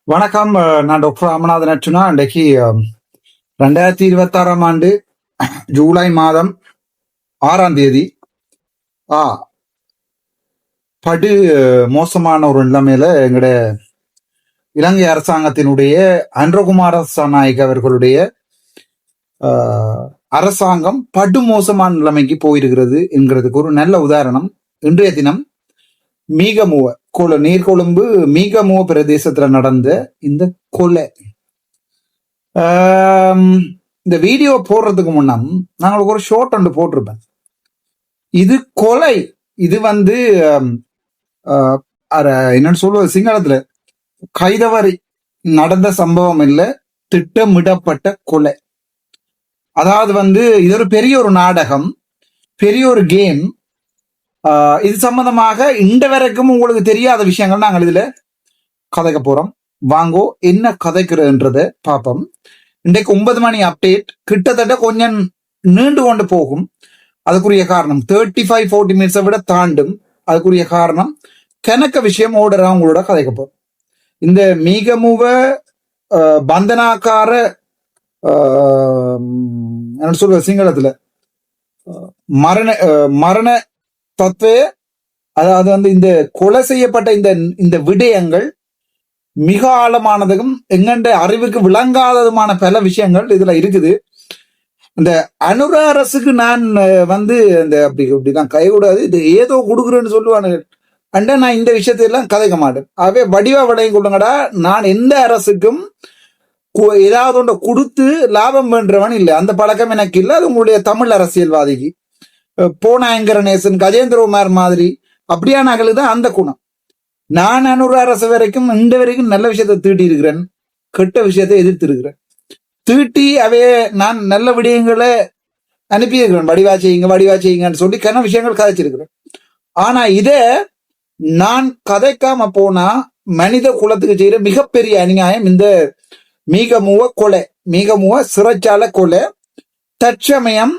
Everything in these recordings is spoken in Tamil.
வணக்கம். நான் டாக்டர் ராமநாதன் அர்ச்சுனா. இன்றைக்கு 2026 ஜூலை மாதம் 6 ஆ படு மோசமான ஒரு நிலைமையில எங்கட இலங்கை அரசாங்கத்தினுடைய அன்றகுமார சனாயக் அவர்களுடைய அரசாங்கம் படு மோசமான நிலைமைக்கு போயிருக்கிறது என்கிறதுக்கு ஒரு நல்ல உதாரணம் இன்றைய தினம் மீகமுவ நீர்கொழும்பு மீகமுவ பிரதேசத்துல நடந்த இந்த கொலை. இந்த வீடியோ போடுறதுக்கு முன்னம் நான் ஒரு ஷார்ட் ஒன்று போட்டிருப்பேன். இது கொலை, இது வந்து என்னன்னு சொல்லுவது, சிங்களத்துல கைதவரை நடந்த சம்பவம் இல்லை, திட்டமிடப்பட்ட கொலை. அதாவது வந்து இது ஒரு பெரிய ஒரு நாடகம், பெரிய ஒரு கேம். இது சம்பந்தமாக இந்த வரைக்கும் உங்களுக்கு தெரியாத விஷயங்கள் நாங்கள் இதுல கதைக்க போறோம். வாங்கோ என்ன கதைக்கிறதுன்றத பார்ப்போம். இன்றைக்கு 9 மணி அப்டேட் கிட்டத்தட்ட கொஞ்சம் நீண்டு கொண்டு போகும். அதுக்குரிய காரணம் 35-40 மினிட்ஸை விட தாண்டும். அதுக்குரிய காரணம் கணக்க விஷயம் ஓடுற உங்களோட கதைக்க போறோம். இந்த மீகமுவ பந்தனாக்கார என்ன சொல்ற சிங்களத்துல மரண தத்துவ, அதாவது வந்து இந்த கொலை செய்யப்பட்ட இந்த விடயங்கள் மிக ஆழமானதும் எங்கண்ட அறிவுக்கு விளங்காததுமான பல விஷயங்கள் இதுல இருக்குது. இந்த அனுர அரசுக்கு நான் வந்து இந்த அப்படிதான் கைகூடாது, இது ஏதோ கொடுக்குறேன்னு சொல்லுவானுங்க. அண்டா நான் இந்த விஷயத்தையெல்லாம் கதைக்க மாட்டேன். ஆகவே வடிவா விளையும் கொள்ளுங்கடா. நான் எந்த அரசுக்கும் ஏதாவது ஒன்றை கொடுத்து லாபம் வேண்டவன் இல்லை. அந்த பழக்கம் எனக்கு இல்லை. அது உங்களுடைய தமிழ் அரசியல்வாதிக்கு போனாயங்கரநேசன், கஜேந்திரகுமார் மாதிரி அப்படியான தான் அந்த குணம். நான் அனுர அரசு வரைக்கும் இந்த வரைக்கும் நல்ல விஷயத்தை தீட்டி இருக்கிறேன், கெட்ட விஷயத்தை எதிர்த்து இருக்கிறேன். தீட்டி அவைய நான் நல்ல விடயங்களை அனுப்பியிருக்கிறேன். வடிவா செய்யுங்கன்னு சொல்லி கன விஷயங்கள் கதைச்சிருக்கிறேன். ஆனா இத நான் கதைக்காம போனா மனித குலத்துக்கு செய்யற மிகப்பெரிய அநியாயம் இந்த மீகமுவ கொலை, மீகமுவ சிறைச்சாலை கொலை. தற்சமயம்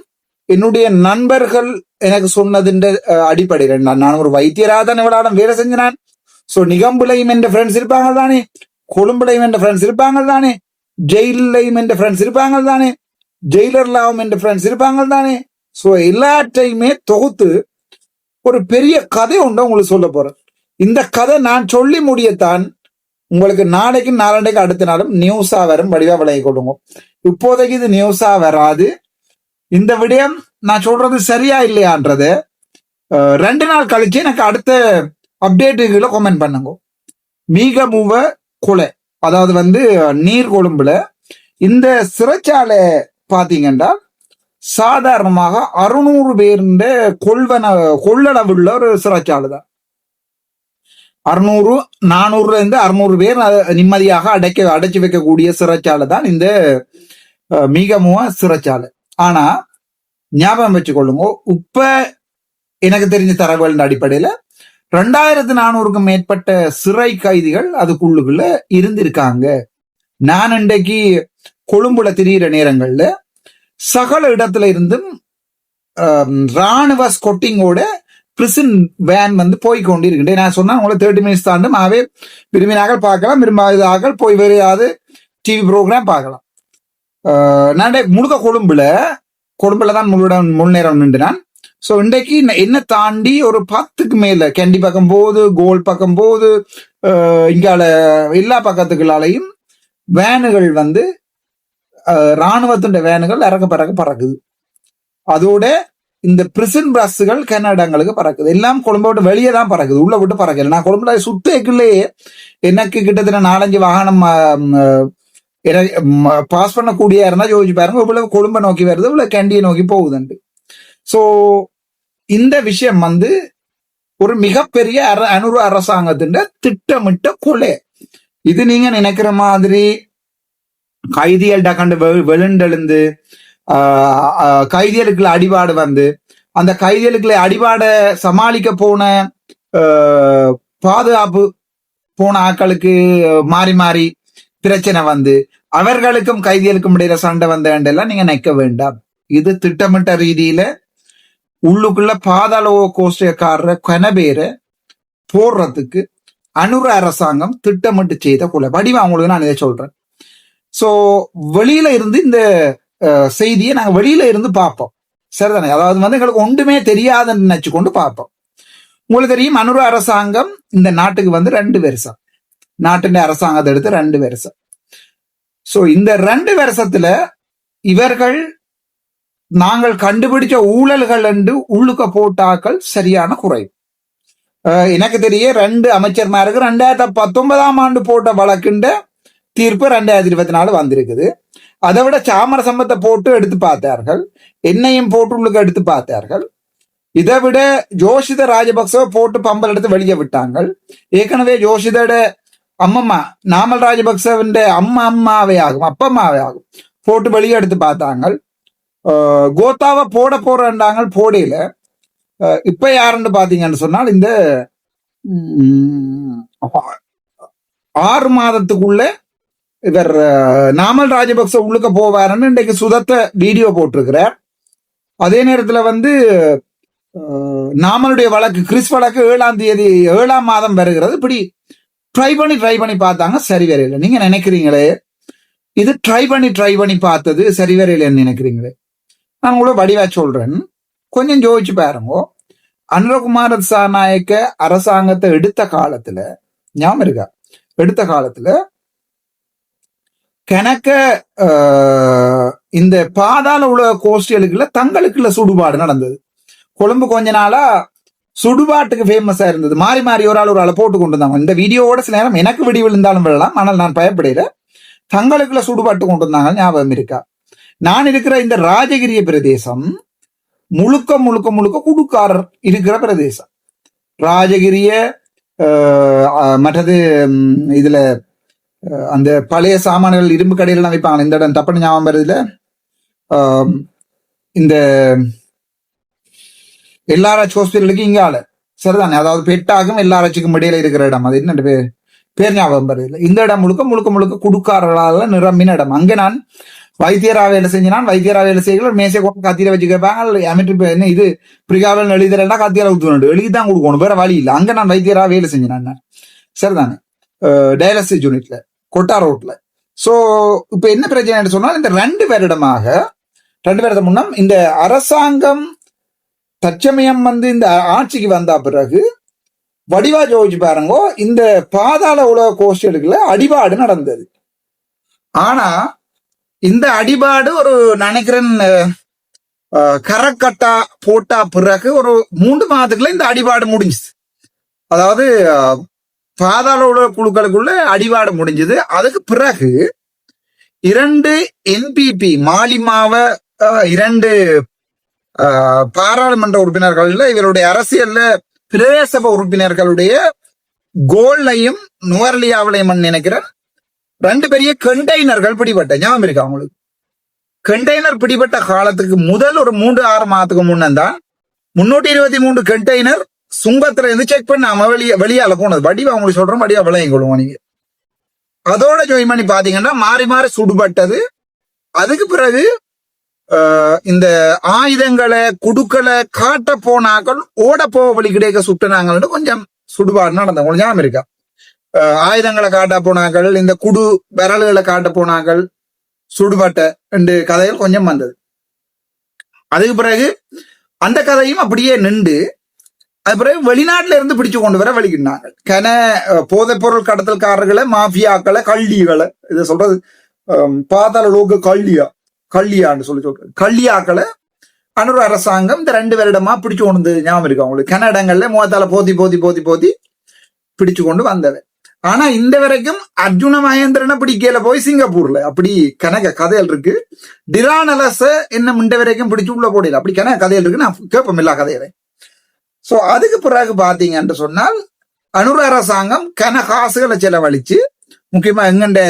என்னுடைய நண்பர்கள் எனக்கு சொன்னதின் அடிப்படையில் நான் ஒரு வைத்தியராதான் இவளாடம் வேலை செஞ்சினான். சோ நிகம்புலையும் என்ற ஃப்ரெண்ட்ஸ் இருப்பாங்க தானே, கொழும்புலையும் என்ற ஃப்ரெண்ட்ஸ் இருப்பாங்க தானே, ஜெயிலையும் என்ற ஃப்ரெண்ட்ஸ் இருப்பாங்க தானே, ஜெயிலர்லாவும் என்ற ஃப்ரெண்ட்ஸ் இருப்பாங்க தானே. சோ எல்லாற்றையுமே தொகுத்து ஒரு பெரிய கதை உண்டு உங்களுக்கு சொல்ல போறேன். இந்த கதை நான் சொல்லி முடியத்தான் உங்களுக்கு நாளைக்கு நாளண்டைக்கு அடுத்த நாளும் நியூஸா வரும். வடிவா விலகி கொடுங்க. இப்போதைக்கு இது நியூஸா வராது. இந்த விடயம் நான் சொல்றது சரியா இல்லையான்றது 2 நாள் கழிச்சு எனக்கு அடுத்த அப்டேட்டுகளை கமெண்ட் பண்ணுங்க. மீகமுவ கொலை, அதாவது வந்து நீர்கொழும்புல இந்த சிறைச்சாலை பாத்தீங்கன்னா சாதாரணமாக 600 பேருந்த கொள்ளளவுள்ள ஒரு சிறைச்சாலை தான். 400 பேர் நிம்மதியாக அடைச்சு வைக்கக்கூடிய சிறைச்சாலை தான் இந்த மீகமுவ சிறைச்சாலை. ஆனா ஞாபகம் வச்சுக்கொள்ளுங்க, இப்ப எனக்கு தெரிஞ்ச தரவுகளின் அடிப்படையில 2400க்கும் மேற்பட்ட சிறை கைதிகள் அதுக்குள்ளுக்குள்ள இருந்திருக்காங்க. நான் இன்றைக்கு கொழும்புல திரியிற நேரங்கள்ல சகல இடத்துல இருந்தும் ராணுவ ஸ்கொட்டிங்கோட பிரிசன் வேன் வந்து போய் கொண்டிருக்கின்றேன். நான் சொன்னா உங்களை 30 மினிட்ஸ் தாண்டும். ஆகவே விரும்பினார்கள் பார்க்கலாம், விரும்பாத போய் வேறு ஏதாவது டிவி ப்ரோக்ராம் பார்க்கலாம். நான் முழுக்க கொழும்புல தான் முழு நேரம் நின்றுனான். ஸோ இன்றைக்கு என்ன தாண்டி ஒரு 10க்கு மேல கேண்டி பக்கம் போகுது, கோல் பக்கம் போகுது, இங்கால எல்லா பக்கத்துக்களாலையும் வேனுகள் வந்து இராணுவத்தின் வேனுகள் இறக்க பறக்குது. அதோட இந்த பிரிசன் பஸ்ஸுகள் கன்னடங்களுக்கு பறக்குது. எல்லாம் கொழும்பை விட்டு வெளியே தான் பறக்குது, உள்ள விட்டு பறக்கல. நான் கொழும்புல சுத்தேக்குள்ளேயே எனக்கு கிட்டத்தட்ட 4-5 வாகனம் பாஸ் பண்ணக்கூடிய இருந்தா யோசிச்சு பாருங்க, இவ்வளவு கொழும்பை நோக்கி வருது, இவ்வளவு கேண்டியை நோக்கி போகுதுண்டு. சோ இந்த விஷயம் வந்து ஒரு மிகப்பெரிய அனுர அரசாங்கத்தின் திட்டமிட்ட கொலை. இது நீங்க நினைக்கிற மாதிரி கைதிகள்டா கண்டு வெளுண்டெழுந்து கைதிகளுக்குள்ள அடிபாடு வந்து அந்த கைதிகளுக்குள்ள அடிபாட சமாளிக்க போன பாதுகாப்பு போன ஆட்களுக்கு மாறி பிரச்சனை வந்து அவர்களுக்கும் கைதிகளுக்கும் இடையில சண்டை வந்தெல்லாம் நீங்க நினைக்க வேண்டாம். இது திட்டமிட்ட ரீதியில உள்ளுக்குள்ள பாதாள கோஷ்டக்காரர கனபேரை போடுறதுக்கு அனுர அரசாங்கம் திட்டமிட்டு செய்த கொலை. வடிவா உங்களுக்கு நான் இதை சொல்றேன். சோ வெளியில இருந்து இந்த செய்தியை நாங்க வெளியில இருந்து பார்ப்போம், சரிதானே? அதாவது வந்து எங்களுக்கு ஒன்றுமே தெரியாதுன்னு நினைச்சு கொண்டு பார்ப்போம். உங்களுக்கு தெரியும், அனுர அரசாங்கம் இந்த நாட்டுக்கு வந்து 2 வருஷம், நாட்டின் அரசாங்கத்தை எடுத்து 2 வருஷம். சோ இந்த 2 வருஷத்துல இவர்கள் நாங்கள் கண்டுபிடிச்ச ஊழல்கள் என்று உள்ளுக்க போட்டாக்கள் சரியான குறைவு. எனக்கு தெரிய 2 அமைச்சர்மாருக்கு 2019ஆம் ஆண்டு போட்ட வழக்குண்ட தீர்ப்பு 2024 வந்திருக்குது. அதை விட சாமர சம்பத்தை போட்டு எடுத்து பார்த்தார்கள், என்னையும் போட்டு உள்ளுக்கு எடுத்து பார்த்தார்கள். இதை விட ஜோஷித ராஜபக்ச போட்டு பம்பல் எடுத்து வெளியே விட்டாங்க. ஏற்கனவே ஜோஷிதோட அம்மம்மா நாமல் ராஜபக்சவின் அம்மாவே ஆகும், அப்பம்மாவே ஆகும், போட்டு வெளியே எடுத்து பார்த்தாங்க. கோத்தாவை போட போறாங்க, போடையில. இப்ப யாருன்னு பாத்தீங்கன்னு சொன்னால் இந்த 6 மாதத்துக்குள்ள இவர் நாமல் ராஜபக்ச உள்ளுக்க போவாருன்னு இன்றைக்கு சுதத்த வீடியோ போட்டிருக்கிறார். அதே நேரத்துல வந்து நாமளுடைய வழக்கு, கிறிஸ் வழக்கு 7ஆம் மாதம் வருகிறது. இப்படி ட்ரை பண்ணி பார்த்தாங்க, சரி வரையில. நீங்க நினைக்கிறீங்களே இது ட்ரை பண்ணி பார்த்தது சரி வரையிலன்னு நினைக்கிறீங்களே? நான் கூட வடிவா சொல்றேன், கொஞ்சம் ஜோதிச்சு பாருங்க. அனுரகுமார திசாநாயக்க அரசாங்கத்தை எடுத்த காலத்துல, ஞாபகம் இருக்கா, எடுத்த காலத்துல கணக்க இந்த பாதாள உலக கோஷ்டிகளுக்குள்ள தங்களுக்குள்ள சுடுபாடு நடந்தது. கொழும்பு கொஞ்ச நாளா சுடுபாட்டுக்கு ஃபேமஸா இருந்தது. மாறி மாறி ஒரு ஆளை போட்டு கொண்டு வந்தாங்க. இந்த வீடியோவோட சில நேரம் எனக்கு விடி விழுந்தாலும் விழலாம், ஆனால் நான் பயப்படையில. தங்களுக்குள்ள சுடுபாட்டு கொண்டு வந்தாங்க, ஞாபகம் இருக்கா? நான் இருக்கிற இந்த ராஜகிரிய பிரதேசம் முழுக்க குடுக்காரர் இருக்கிற பிரதேசம். ராஜகிரிய மற்றது இதுல அந்த பழைய சாமான்கள் இரும்பு கடையில வைப்பாங்க. இந்த இடம் தப்புன்னு ஞாபகம் வருதுல, இந்த எல்லாராட்சி ஹாஸ்பிட்டலுக்கு இங்கால, சரிதானே? அதாவது பெட்டாகும் எல்லாராட்சிக்கும் இடையில இருக்கிற இடம், அது என்ன பேர் ஞாபகம் வருது. இந்த இடம் முழுக்க குடுக்காரர்களால நிரம்பின இடம். அங்க நான் வைத்தியரா வேலை செஞ்சினான். வைத்தியரா வேலை செய்கிற மேசை கூட கத்தியில வச்சு கேட்பாங்க. என்ன இது பிரிகாவல் எழுதுறா, கத்தியால ஊத்துணும், எழுதிதான் கொடுக்கணும், வேற வழி இல்லை. அங்க நான் வைத்தியரா வேலை செஞ்சினான், சரிதானே? டயாலிசிஸ் யூனிட்ல, கொட்டா ரோட்ல. சோ இப்ப என்ன பிரச்சனை சொன்னால், இந்த 2 வருடமாக 2 வருடம் முன்னம் இந்த அரசாங்கம் தற்சமயம் வந்து இந்த ஆட்சிக்கு வந்த பிறகு வடிவா ஜோதிச்சு பாருங்க, இந்த பாதாள உலக கோஷ்டிகளுக்குள்ள அடிபாடு நடந்தது. ஆனா இந்த அடிபாடு ஒரு நினைக்கிறேன் கரக்கட்டா போட்டா பிறகு ஒரு 3 மாதத்துக்குள்ள இந்த அடிபாடு முடிஞ்சுது. அதாவது பாதாள உலக குழுக்களுக்குள்ள அடிபாடு முடிஞ்சது. அதுக்கு பிறகு 2 NPP மாலிமாவ 2 பாராளுமன்ற உறுப்பினர்கள், இவருடைய அரசியல்ல பிரதேச சபை உறுப்பினர்களுடைய கோல்லையும் நுவர்லியாவிலையும் நினைக்கிறேன் 2 பெரிய கண்டெய்னர்கள் பிடிபட்ட ஞாபகம் இருக்கா அவங்களுக்கு? கண்டெய்னர் பிடிபட்ட காலத்துக்கு முதல் ஒரு 3-6 மாதத்துக்கு முன்னதான் 323 கண்டெய்னர் சுங்கத்துல இருந்து செக் பண்ணாம வெளியால போனது. வடிவா அவங்களுக்கு சொல்றோம், வடிவா விளையும் கொள்ளுவோம் நீங்க. அதோட ஜாயின் பண்ணி பாத்தீங்கன்னா மாறி மாறி சுடுபட்டது. அதுக்கு பிறகு இந்த ஆயுதங்களை குடுக்களை காட்ட போனாக்கள் ஓட போக வழி கிடைக்க சுட்டுனாங்கன்னு கொஞ்சம் சுடுபாடு நடந்த கொஞ்சம் ஞாபகம் இருக்கா? ஆயுதங்களை காட்ட போனாக்கள், இந்த குடு விரல்களை காட்ட போனாக்கள், சுடுபட்ட 2 கதைகள் கொஞ்சம் வந்தது. அதுக்கு பிறகு அந்த கதையும் அப்படியே நின்று, அது பிறகு வெளிநாட்டுல இருந்து பிடிச்சு கொண்டு வர வலிக்கிட்டாங்க. போதைப் பொருள் கடத்தல்காரர்களை, மாஃபியாக்களை, கள்ளிகளை, இதை சொல்றது பாதாள லோக கள்ளியான்னு சொல்றது, கள்ளியாக்களை அனுர அரசாங்கம் இந்த 2 வருடமா பிடிச்சு கொண்டு ஞாபகம் இருக்கு அவங்களுக்கு. கனடங்கள்ல முகத்தால போத்தி பிடிச்சு கொண்டு வந்தது. ஆனா இந்த வரைக்கும் அர்ஜுன மகேந்திரனை பிடிக்கல போய் சிங்கப்பூர்ல. அப்படி கணக்க கதைகள் இருக்கு. டிரானலச என்ன இந்த வரைக்கும் பிடிச்சு உள்ள போடல. அப்படி கணக்க கதைகள் இருக்கு, நான் கேட்போம் எல்லா கதைகளை. சோ அதுக்கு பிறகு பாத்தீங்கன்னு சொன்னால் அனுர அரசாங்கம் காசுகளை செலவழிச்சு, முக்கியமா எங்கண்ட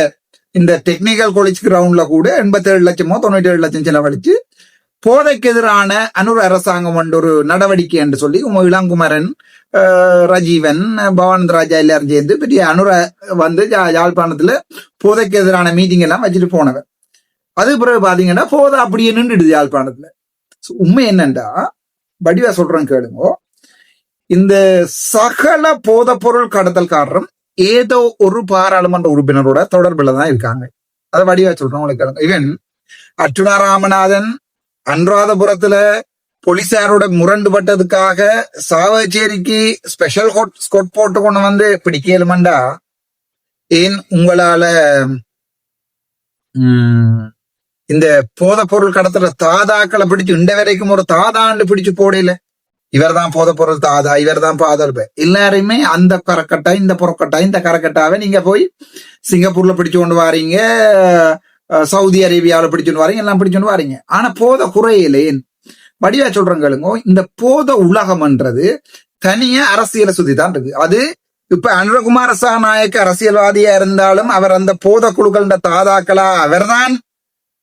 இந்த டெக்னிக்கல் காலேஜ் கிரவுண்ட்ல கூட 87 லட்சமோ 97 லட்சம் செலவழிச்சு போதைக்கு எதிரான அனுர அரசாங்கம் என்ற ஒரு நடவடிக்கை என்று சொல்லி இளங்குமரன், ரஜீவன், பவானந்த ராஜா எல்லாரும் சேர்ந்து பெரிய அனுர வந்து யாழ்ப்பாணத்துல போதைக்கு எதிரான மீட்டிங் எல்லாம் வச்சுட்டு போனவர். அதுக்கு பிறகு பாத்தீங்கன்னா போதை அப்படியே நின்றுடுது யாழ்ப்பாணத்துல. உண்மை என்னண்டா, வடிவா சொல்றேன் கேளுங்க, இந்த சகல போதை பொருள் கடத்தல்காரரும் ஏதோ ஒரு பாராளுமன்ற உறுப்பினரோட தொடர்புல தான் இருக்காங்க. அதை வடிவா சொல்றேன் உங்களுக்கு. இவன் அர்ச்சுனா ராமநாதன் அனுராதபுரத்துல போலீசாரோட முரண்டுபட்டதுக்காக சாவச்சேரிக்கு ஸ்பெஷல் ஸ்கொட் போட்டு கொண்டு வந்து பிடிக்கலுமண்டா ஏன் உங்களால இந்த போதை பொருள் கடத்துற தாதாக்களை பிடிச்சு இந்த வரைக்கும் ஒரு தாதாண்டு பிடிச்சு போடல. இவர் தான் போதை பொருள் தாதா, இவர் தான் பாதல். எல்லாருமே அந்த கரக்கட்டா இந்த புறக்கட்டா இந்த கரக்கட்டாவை நீங்க போய் சிங்கப்பூர்ல பிடிச்சு கொண்டு வாரீங்க, சவுதி அரேபியாவில பிடிச்சுட்டு வாரீங்க, எல்லாம் பிடிச்சுட்டு வாரீங்க. ஆனா போதை குறையிலேன் வடிவா சொல்றேங்களுங்க. இந்த போதை உலகம்ன்றது தனியா அரசியலை சுத்தி தான் இருக்கு. அது இப்ப அனுரகுமார சாநாயக்க அரசியல்வாதியா இருந்தாலும் அவர் அந்த போதை குழுக்கள தாதாக்களா அவர்தான்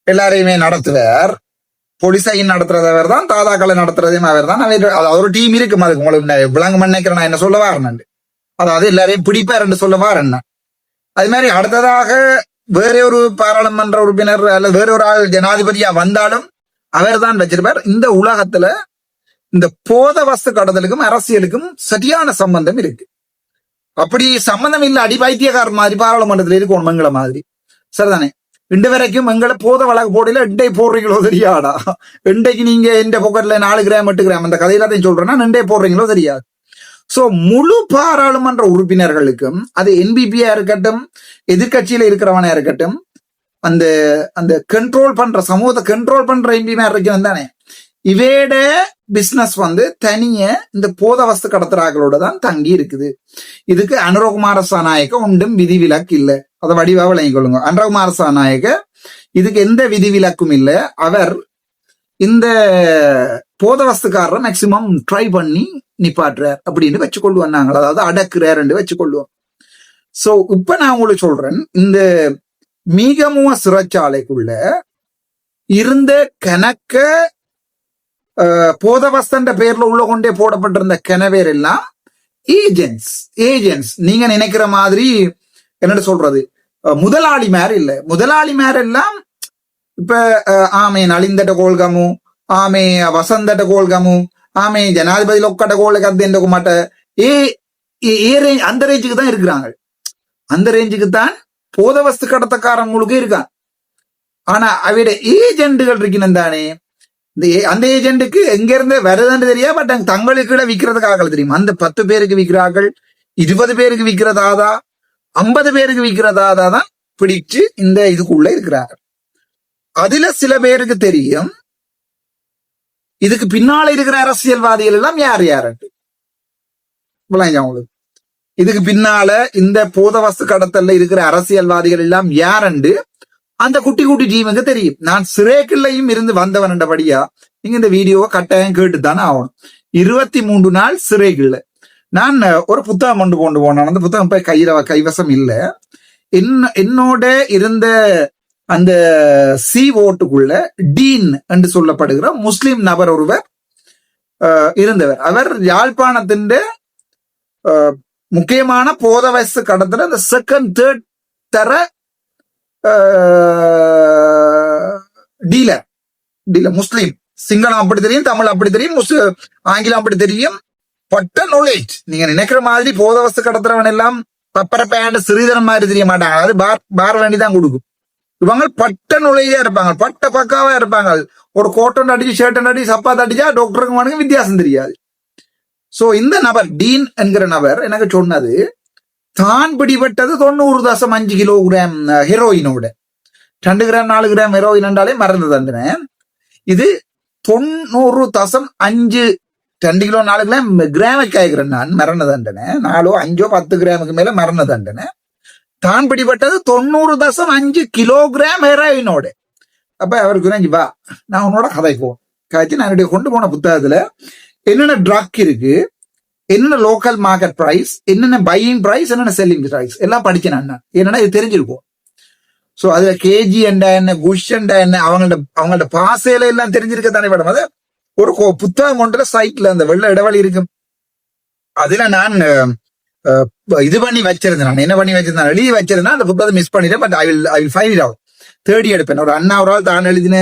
எல்லாரையுமே நடத்துவார். போலீஸையும் நடத்துறதவர் தான், தாதாக்களை நடத்துறதையும் அவர் தான். ஒரு டீம் இருக்கும். அதுக்கு உங்களுக்கு விளங்க நினைக்கிறேன் நான் என்ன சொல்ல வாரேன். அதாவது எல்லாரையும் பிடிப்பார் என்று சொல்ல வாரேன். அது மாதிரி அடுத்ததாக வேற ஒரு பாராளுமன்ற உறுப்பினர் அல்லது வேற ஒரு ஆள் ஜனாதிபதியா வந்தாலும் அவர் தான் வச்சிருப்பார். இந்த உலகத்துல இந்த போத வஸ்து கடத்தலுக்கும் அரசியலுக்கும் சரியான சம்பந்தம் இருக்கு. அப்படி சம்பந்தம் இல்ல அடிபாய்த்தியக்கார மாதிரி பாராளுமன்றத்தில் இருக்கும் மங்கள மாதிரி சரிதானே. இண்டு வரைக்கும் எங்களை போத வழக்கு போடல இண்டை போடுறீங்களோ தெரியாடா. இண்டைக்கு நீங்க இந்த பொக்கெட்ல 4 கிராம் 8 கிராம் அந்த கதையிலாத்தையும் சொல்றேன்னா இண்டை போடுறீங்களோ தெரியாது. சோ முழு பாராளுமன்ற உறுப்பினர்களுக்கும் அது என்பிபியா இருக்கட்டும் எதிர்கட்சியில இருக்கிறவனா இருக்கட்டும் அந்த அந்த கண்ட்ரோல் பண்ற சமூகத்தை கண்ட்ரோல் பண்ற எம்பிமா இருக்கணும் தானே. இவேட பிசினஸ் தனிய இந்த போத வஸ்து கடத்துறாங்களோட தான் தங்கி இருக்குது. இதுக்கு அனுரகுமார சாநாயக்க ஒன்றும் விதிவிலக்கு இல்லை. அதை வடிவா விளங்கிக் கொள்ளுங்க. அனுரகுமார சாநாயக்க இதுக்கு எந்த விதிவிலக்கும் இல்லை. அவர் இந்த போத வஸ்துக்காரரை மேக்சிமம் ட்ரை பண்ணி நிப்பாட்டுறார் அப்படின்னு வச்சுக்கொள்ளுவோம். நாங்கள் அதாவது அடக்குறாருன்னு வச்சுக்கொள்வோம். சோ இப்ப நான் உங்களுக்கு சொல்றேன், இந்த மிகமுவ சிறைச்சாலைக்குள்ள இருந்த கணக்க போதவஸ்தன்ற பேர்ல உள்ள கொண்டே போடப்பட்டிருந்த கிணவேர் எல்லாம் ஏஜென்ட்ஸ். நீங்க நினைக்கிற மாதிரி என்ன சொல்றது முதலாளி மேர் இல்ல. முதலாளி மேர் எல்லாம் இப்ப ஆமே நலிந்தට கோல்கமு ஆமே வசந்தට கோல்கமு ஆமே ஜனாதிபதி லொக்கட்ட கோல் கத்தேண்டக்கு மாட்ட அந்த ரேஞ்சுக்கு தான் இருக்கிறாங்க. அந்த ரேஞ்சுக்கு தான் போதவஸ்து கடத்தக்காரங்களுக்கு இருக்கான். ஆனா அவையோட ஏஜென்ட்டுகள் இருக்கணும் தானே. அந்த ஏஜென்ட்டுக்கு எங்க இருந்து வருதுன்னு தெரியா. பட் தங்களுக்கு விற்கிறதுக்காக தெரியும். அந்த 10 பேருக்கு விற்கிறார்கள், 20 பேருக்கு விற்கிறதாதா, 50 பேருக்கு விற்கிறதாதா தான் பிடிச்சு இந்த இதுக்குள்ள இருக்கிறார்கள். அதுல சில பேருக்கு தெரியும் இதுக்கு பின்னால இருக்கிற அரசியல்வாதிகள் எல்லாம் யார் யாருன்னு. உங்களுக்கு இதுக்கு பின்னால இந்த போதவஸ்து கடத்தல்ல இருக்கிற அரசியல்வாதிகள் எல்லாம் யாருண்டு அந்த குட்டி குட்டி டீமுக்கு தெரியும். நான் சிறைக்குள்ளையும் இருந்து வந்தவன் என்றபடியா நீங்க இந்த வீடியோவை கட்டாயம் கேட்டுத்தானே ஆகணும். 23 நாள் சிறைக்குள்ள நான் ஒரு புத்தகம் கொண்டு போனேன். அந்த புத்தகம் போய் கைவசம் இல்லை. என்னோட இருந்த அந்த சி ஓட்டுக்குள்ள டீன் என்று சொல்லப்படுகிற முஸ்லிம் நபர் ஒருவர் இருந்தவர். அவர் யாழ்ப்பாணத்தின் முக்கியமான போத வயசு கடத்துல அந்த செகண்ட் தேர்ட் தர டீலர் முஸ்லீம். சிங்களம் அப்படி தெரியும், தமிழ் அப்படி தெரியும், ஆங்கிலம் அப்படி தெரியும். பட்ட நாலேஜ். நீங்க நினைக்கிற மாதிரி போத வஸ்து கடத்துறவன் எல்லாம் பப்பர பேண்ட் சிறிதனம் மாதிரி தெரிய மாட்டாங்க. அது பார் வேண்டிதான் கொடுக்கும். இவங்க பட்ட நுழையா இருப்பாங்க, பட்ட பக்காவா இருப்பாங்க. ஒரு கோட்டன் அடிச்சு ஷர்ட்டன் அடிச்சு சப்பாத்து அடிச்சா டாக்டருக்கு வித்தியாசம் தெரியாது. சோ இந்த நபர் டீன் என்கிற நபர் எனக்கு சொன்னது தான் பிடிபட்டது 90.5 கிலோகிராம் ஹெரோயினோட. 2 கிராம் 4 கிராம் ஹெரோயின் என்றாலே மறந்து தண்டனை. இது 90.5 2 கிலோ 4 கிராம் கிராமுக்கு ஆகிறேன் நான் மரண தண்டனை. 4 5 10 கிராமுக்கு மேல மரண தண்டனை. தான் பிடிபட்டது 90.5 கிலோகிராம் ஹெரோயினோட. அப்ப அவருக்கு வா நான் உன்னோட கதை போவோம் காய்ச்சி நான் கொண்டு போன புத்தகத்துல என்னென்ன ட்ரக் இருக்கு, என்னென்ன லோக்கல் மார்க்கெட் பிரைஸ், என்னென்ன பையிங் பிரைஸ், என்னென்ன செல்லிங் பிரைஸ் எல்லாம் படிச்சேன். என்னன்னா இது தெரிஞ்சிருக்கும். சோ அதுல கேஜி என்ன என்ன குஷ் என்ன அவங்களோட பாசையில எல்லாம் தெரிஞ்சிருக்க தானே மேடம். அது ஒரு புத்தகம் கொண்டு சைட்ல அந்த வெள்ள இடைவெளி இருக்கும். அதுல நான் இது பண்ணி வச்சிருந்தேன். நான் என்ன பண்ணி வச்சிருந்தேன் எழுதி வச்சிருந்தேன். அந்த புத்தகத்தை மிஸ் பண்ணிட்டேன். But I will find it out. தேடி எடுப்பேன். ஒரு அண்ணா ஒரு ஆள் தான் எழுதின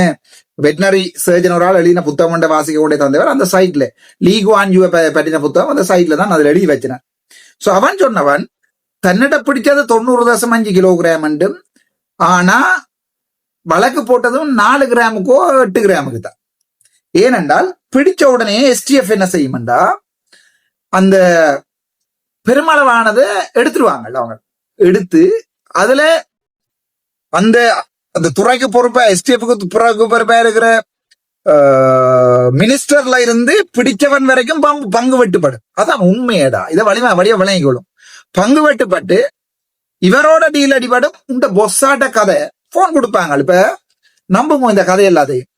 வெட்டினரி சர்ஜன் ஒரு ஆள் எழுதின புத்தகம் கொண்ட வாசிக்க கூட தந்தவர். அந்த சைட்ல லீகுவான் யூ பற்றின புத்தகம் அந்த சைட்ல தான் அதுல எழுதி வச்சினேன். சோ அவன் சொன்னவன் தன்னிட பிடிச்சது 90.5 கிலோகிராம் என்றும், ஆனா வழக்கு போட்டதும் 4 கிராமுக்கோ 8 கிராமுக்கு தான். ஏனென்றால் பிடிச்ச உடனே எஸ்டிஎஃப் என்ன செய்யும்டா, அந்த பெருமளவானதை எடுத்துருவாங்க. அவங்க எடுத்து அதுல அந்த அந்த துறைக்கு பொறுப்பா, எஸ்டிஎஃப்க்கு பொறுப்பா இருக்கிற மினிஸ்டர்ல இருந்து பிடிச்சவன் வரைக்கும் பங்கு வெட்டுப்படும். அதான் உண்மையடா. இதை வழியா விளங்கிக்கொள்ளும். பங்கு வெட்டுப்பட்டு இவரோட டீல் அடிபடும். இந்த பொஸ்ஸாட்ட கதை போன் கொடுப்பாங்க. இப்ப நம்புங்க இந்த கதை எல்லாத்தையும்.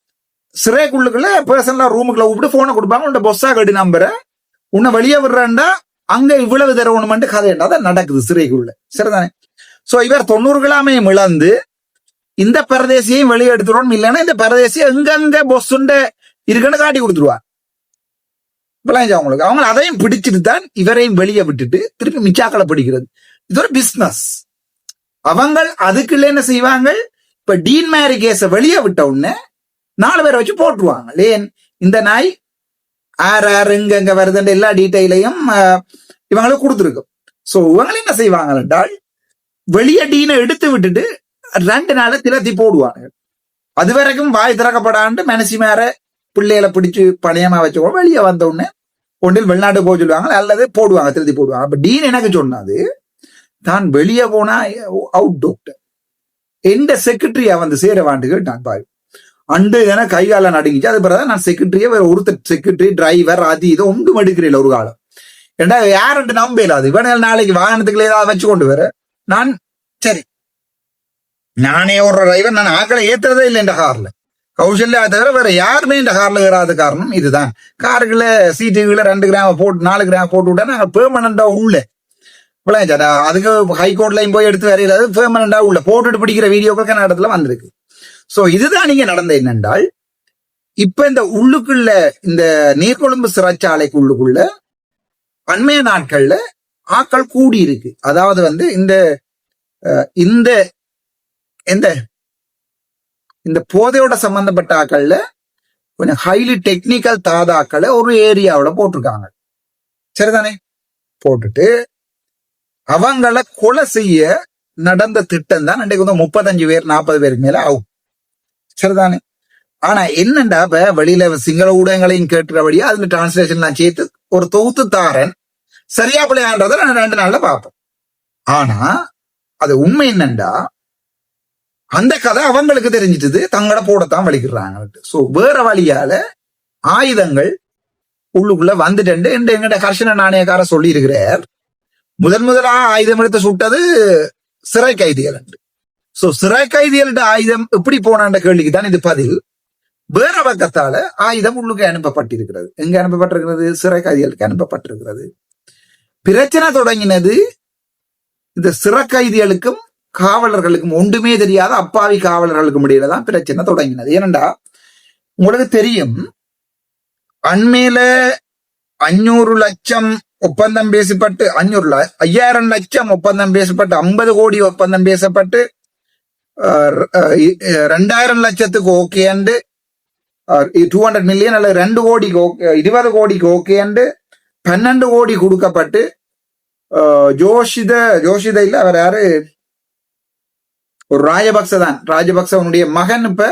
சிறைக்குள்ளுக்குள்ள பர்சனலா ரூமுக்குள்ள கூப்பிட்டு போனை கொடுப்பாங்க. உண்ட பொஸ்ஸா கடி நம்புற உன்னை வெளியே விடுறேன்டா, அங்க இவ்வளவு தரவணுமெண்டு கதைண்டா தான் நடக்குது சிறைக்குள்ள. சரிதானே? சோ இவர் 90 இழந்து இந்த பரதேசியையும் வெளியே எடுத்துருவோம். இல்லைன்னா இந்த பரதேசியை எங்கெங்க பொஸ்ஸுண்ட இருக்குன்னு காட்டி கொடுத்துருவாங்க. அவங்களுக்கு அவங்க அதையும் பிடிச்சிட்டு தான் இவரையும் வெளியே விட்டுட்டு திருப்பி மிச்சாக்களை பிடிக்கிறது. இது ஒரு பிசினஸ். அவங்க அதுக்குள்ள என்ன செய்வாங்க, இப்ப டீன் மேரி கேஸ வெளியே விட்ட உடனே 4 பேரை வச்சு போட்டுருவாங்க. ஏன் இந்த நாய் ஆர் எங்க வருதுன்ற எல்லா டீட்டெயிலையும் இவங்களுக்கு கொடுத்துருக்கும். சோ இவங்க என்ன செய்வாங்க என்றால், வெளியே டீனை எடுத்து விட்டுட்டு 2 நாள திலத்தி போடுவாங்க. அது வரைக்கும் வாய் திறக்கப்படாண்டு மனசி மேற பிள்ளைகளை பிடிச்சு பணியமா வச்சுக்கோ. வெளியே வந்த உடனே ஒன்றில் வெளிநாட்டு போக சொல்லுவாங்க, அல்லது போடுவாங்க, திருத்தி போடுவாங்க. அப்ப டீன் எனக்கு சொன்னாது, தான் வெளியே போனா அவுட் டாக்டர் எந்த செக்ரட்டரியா வந்து சேரவாண்டு கேட்டான். பாரு அண்டு என கைகால நடுங்கிச்சு. அது பிறகு நான் செக்ரட்டரியா வேற ஒருத்தர் செக்ரட்டரி டிரைவர் அது இதை ஒன்றும் எடுக்கிறேன் ஒரு காலம். ஏண்டா யாருன்ட்டு நம்பலாது. இவன நாளைக்கு வாகனத்துக்குள்ள ஏதாவது வச்சு கொண்டு வர நான் சரி நானே ஒரு டிரைவர், நான் ஆக்களை ஏத்துறதே இல்லை இந்த கார்ல. கௌசல்யா தவிர வேற யாருமே இந்த கார்ல ஏறாத காரணம் இதுதான். காருக்குள்ள சீட்டுக்குள்ள 2 கிராம் போட்டு 4 கிராம் போட்டு விட்டா நாங்க பெர்மனண்டா உள்ள விளையாச்சா. அதுக்கு ஹைகோர்ட்லயும் போய் எடுத்து வரையிறது பெர்மனண்டா உள்ள போட்டுட்டு பிடிக்கிற வீடியோக்கள் கன்னடத்துல வந்திருக்கு. சோ இதுதான் நீங்க நடந்த என்னென்றால், இப்ப இந்த உள்ளுக்குள்ள இந்த நீர்கொழும்பு சிறைச்சாலைக்கு உள்ளுக்குள்ள அண்மைய நாட்கள்ல ஆக்கள் கூடி இருக்கு. அதாவது வந்து இந்த இந்த எந்த இந்த போதையோட சம்பந்தப்பட்ட ஆக்கள்ல கொஞ்சம் ஹைலி டெக்னிக்கல் தாதாக்களை ஒரு ஏரியாவோட போட்டிருக்காங்க. சரிதானே? போட்டுட்டு அவங்கள கொலை செய்ய நடந்த திட்டம் தான் இன்றைக்கு வந்து 35 பேர் 40 பேருக்கு மேல ஆகும். சரிதானே? ஆனா என்னண்டா, இப்ப வெளியில சிங்கள ஊடகங்களையும் கேட்டுறபடியா அதுல டிரான்ஸ்லேஷன் எல்லாம் சேர்த்து ஒரு தொகுத்து தாரன் சரியா பிள்ளையான்றத 2 நாள்ல பார்ப்போம். ஆனா அது உண்மை என்னண்டா, அந்த கதை அவங்களுக்கு தெரிஞ்சிட்டது, தங்களை போடத்தான் வலிக்கிறாங்க. சோ வேற வழியால ஆயுதங்கள் உள்ளுக்குள்ள வந்துட்டு எங்கிட்ட கர்ஷன நாணயக்கார சொல்லி இருக்கிறார். முதலா ஆயுதம் எடுத்து சுட்டது சிறை கைதிகள். சோ சிறை கைதிகள்கிட்ட ஆயுதம் எப்படி போனான்ற கேள்விக்கு தான் இது பதில். வேற பக்கத்தால ஆயுதம் உள்ளுக்கு அனுப்பப்பட்டிருக்கிறது. எங்க அனுப்பப்பட்டிருக்கிறது? சிறை கைதிகளுக்கு அனுப்பப்பட்டிருக்கிறது. பிரச்சனை தொடங்கினது இந்த சிறை கைதிகளுக்கும் காவலர்களுக்கும் ஒன்றுமே தெரியாத அப்பாவி காவலர்களுக்கும் இடையில தான் பிரச்சனை தொடங்கினது. ஏனண்டா உங்களுக்கு தெரியும், அண்மையில 500 லட்சம் ஒப்பந்தம் பேசப்பட்டு 5,000 லட்சம் ஒப்பந்தம் பேசப்பட்டு 50 கோடி ஒப்பந்தம் பேசப்பட்டு 2,000 லட்சத்துக்கு ஓகே அண்டு 200 மில்லியன் அல்லது 2 கோடி 20 கோடிக்கு ஓகே அண்டு 12 கோடி கொடுக்கப்பட்டு ஜோஷித இல்ல அவர் யாரு, ஒரு ராஜபக்ச தான், ராஜபக்சவனுடைய மகன். இப்ப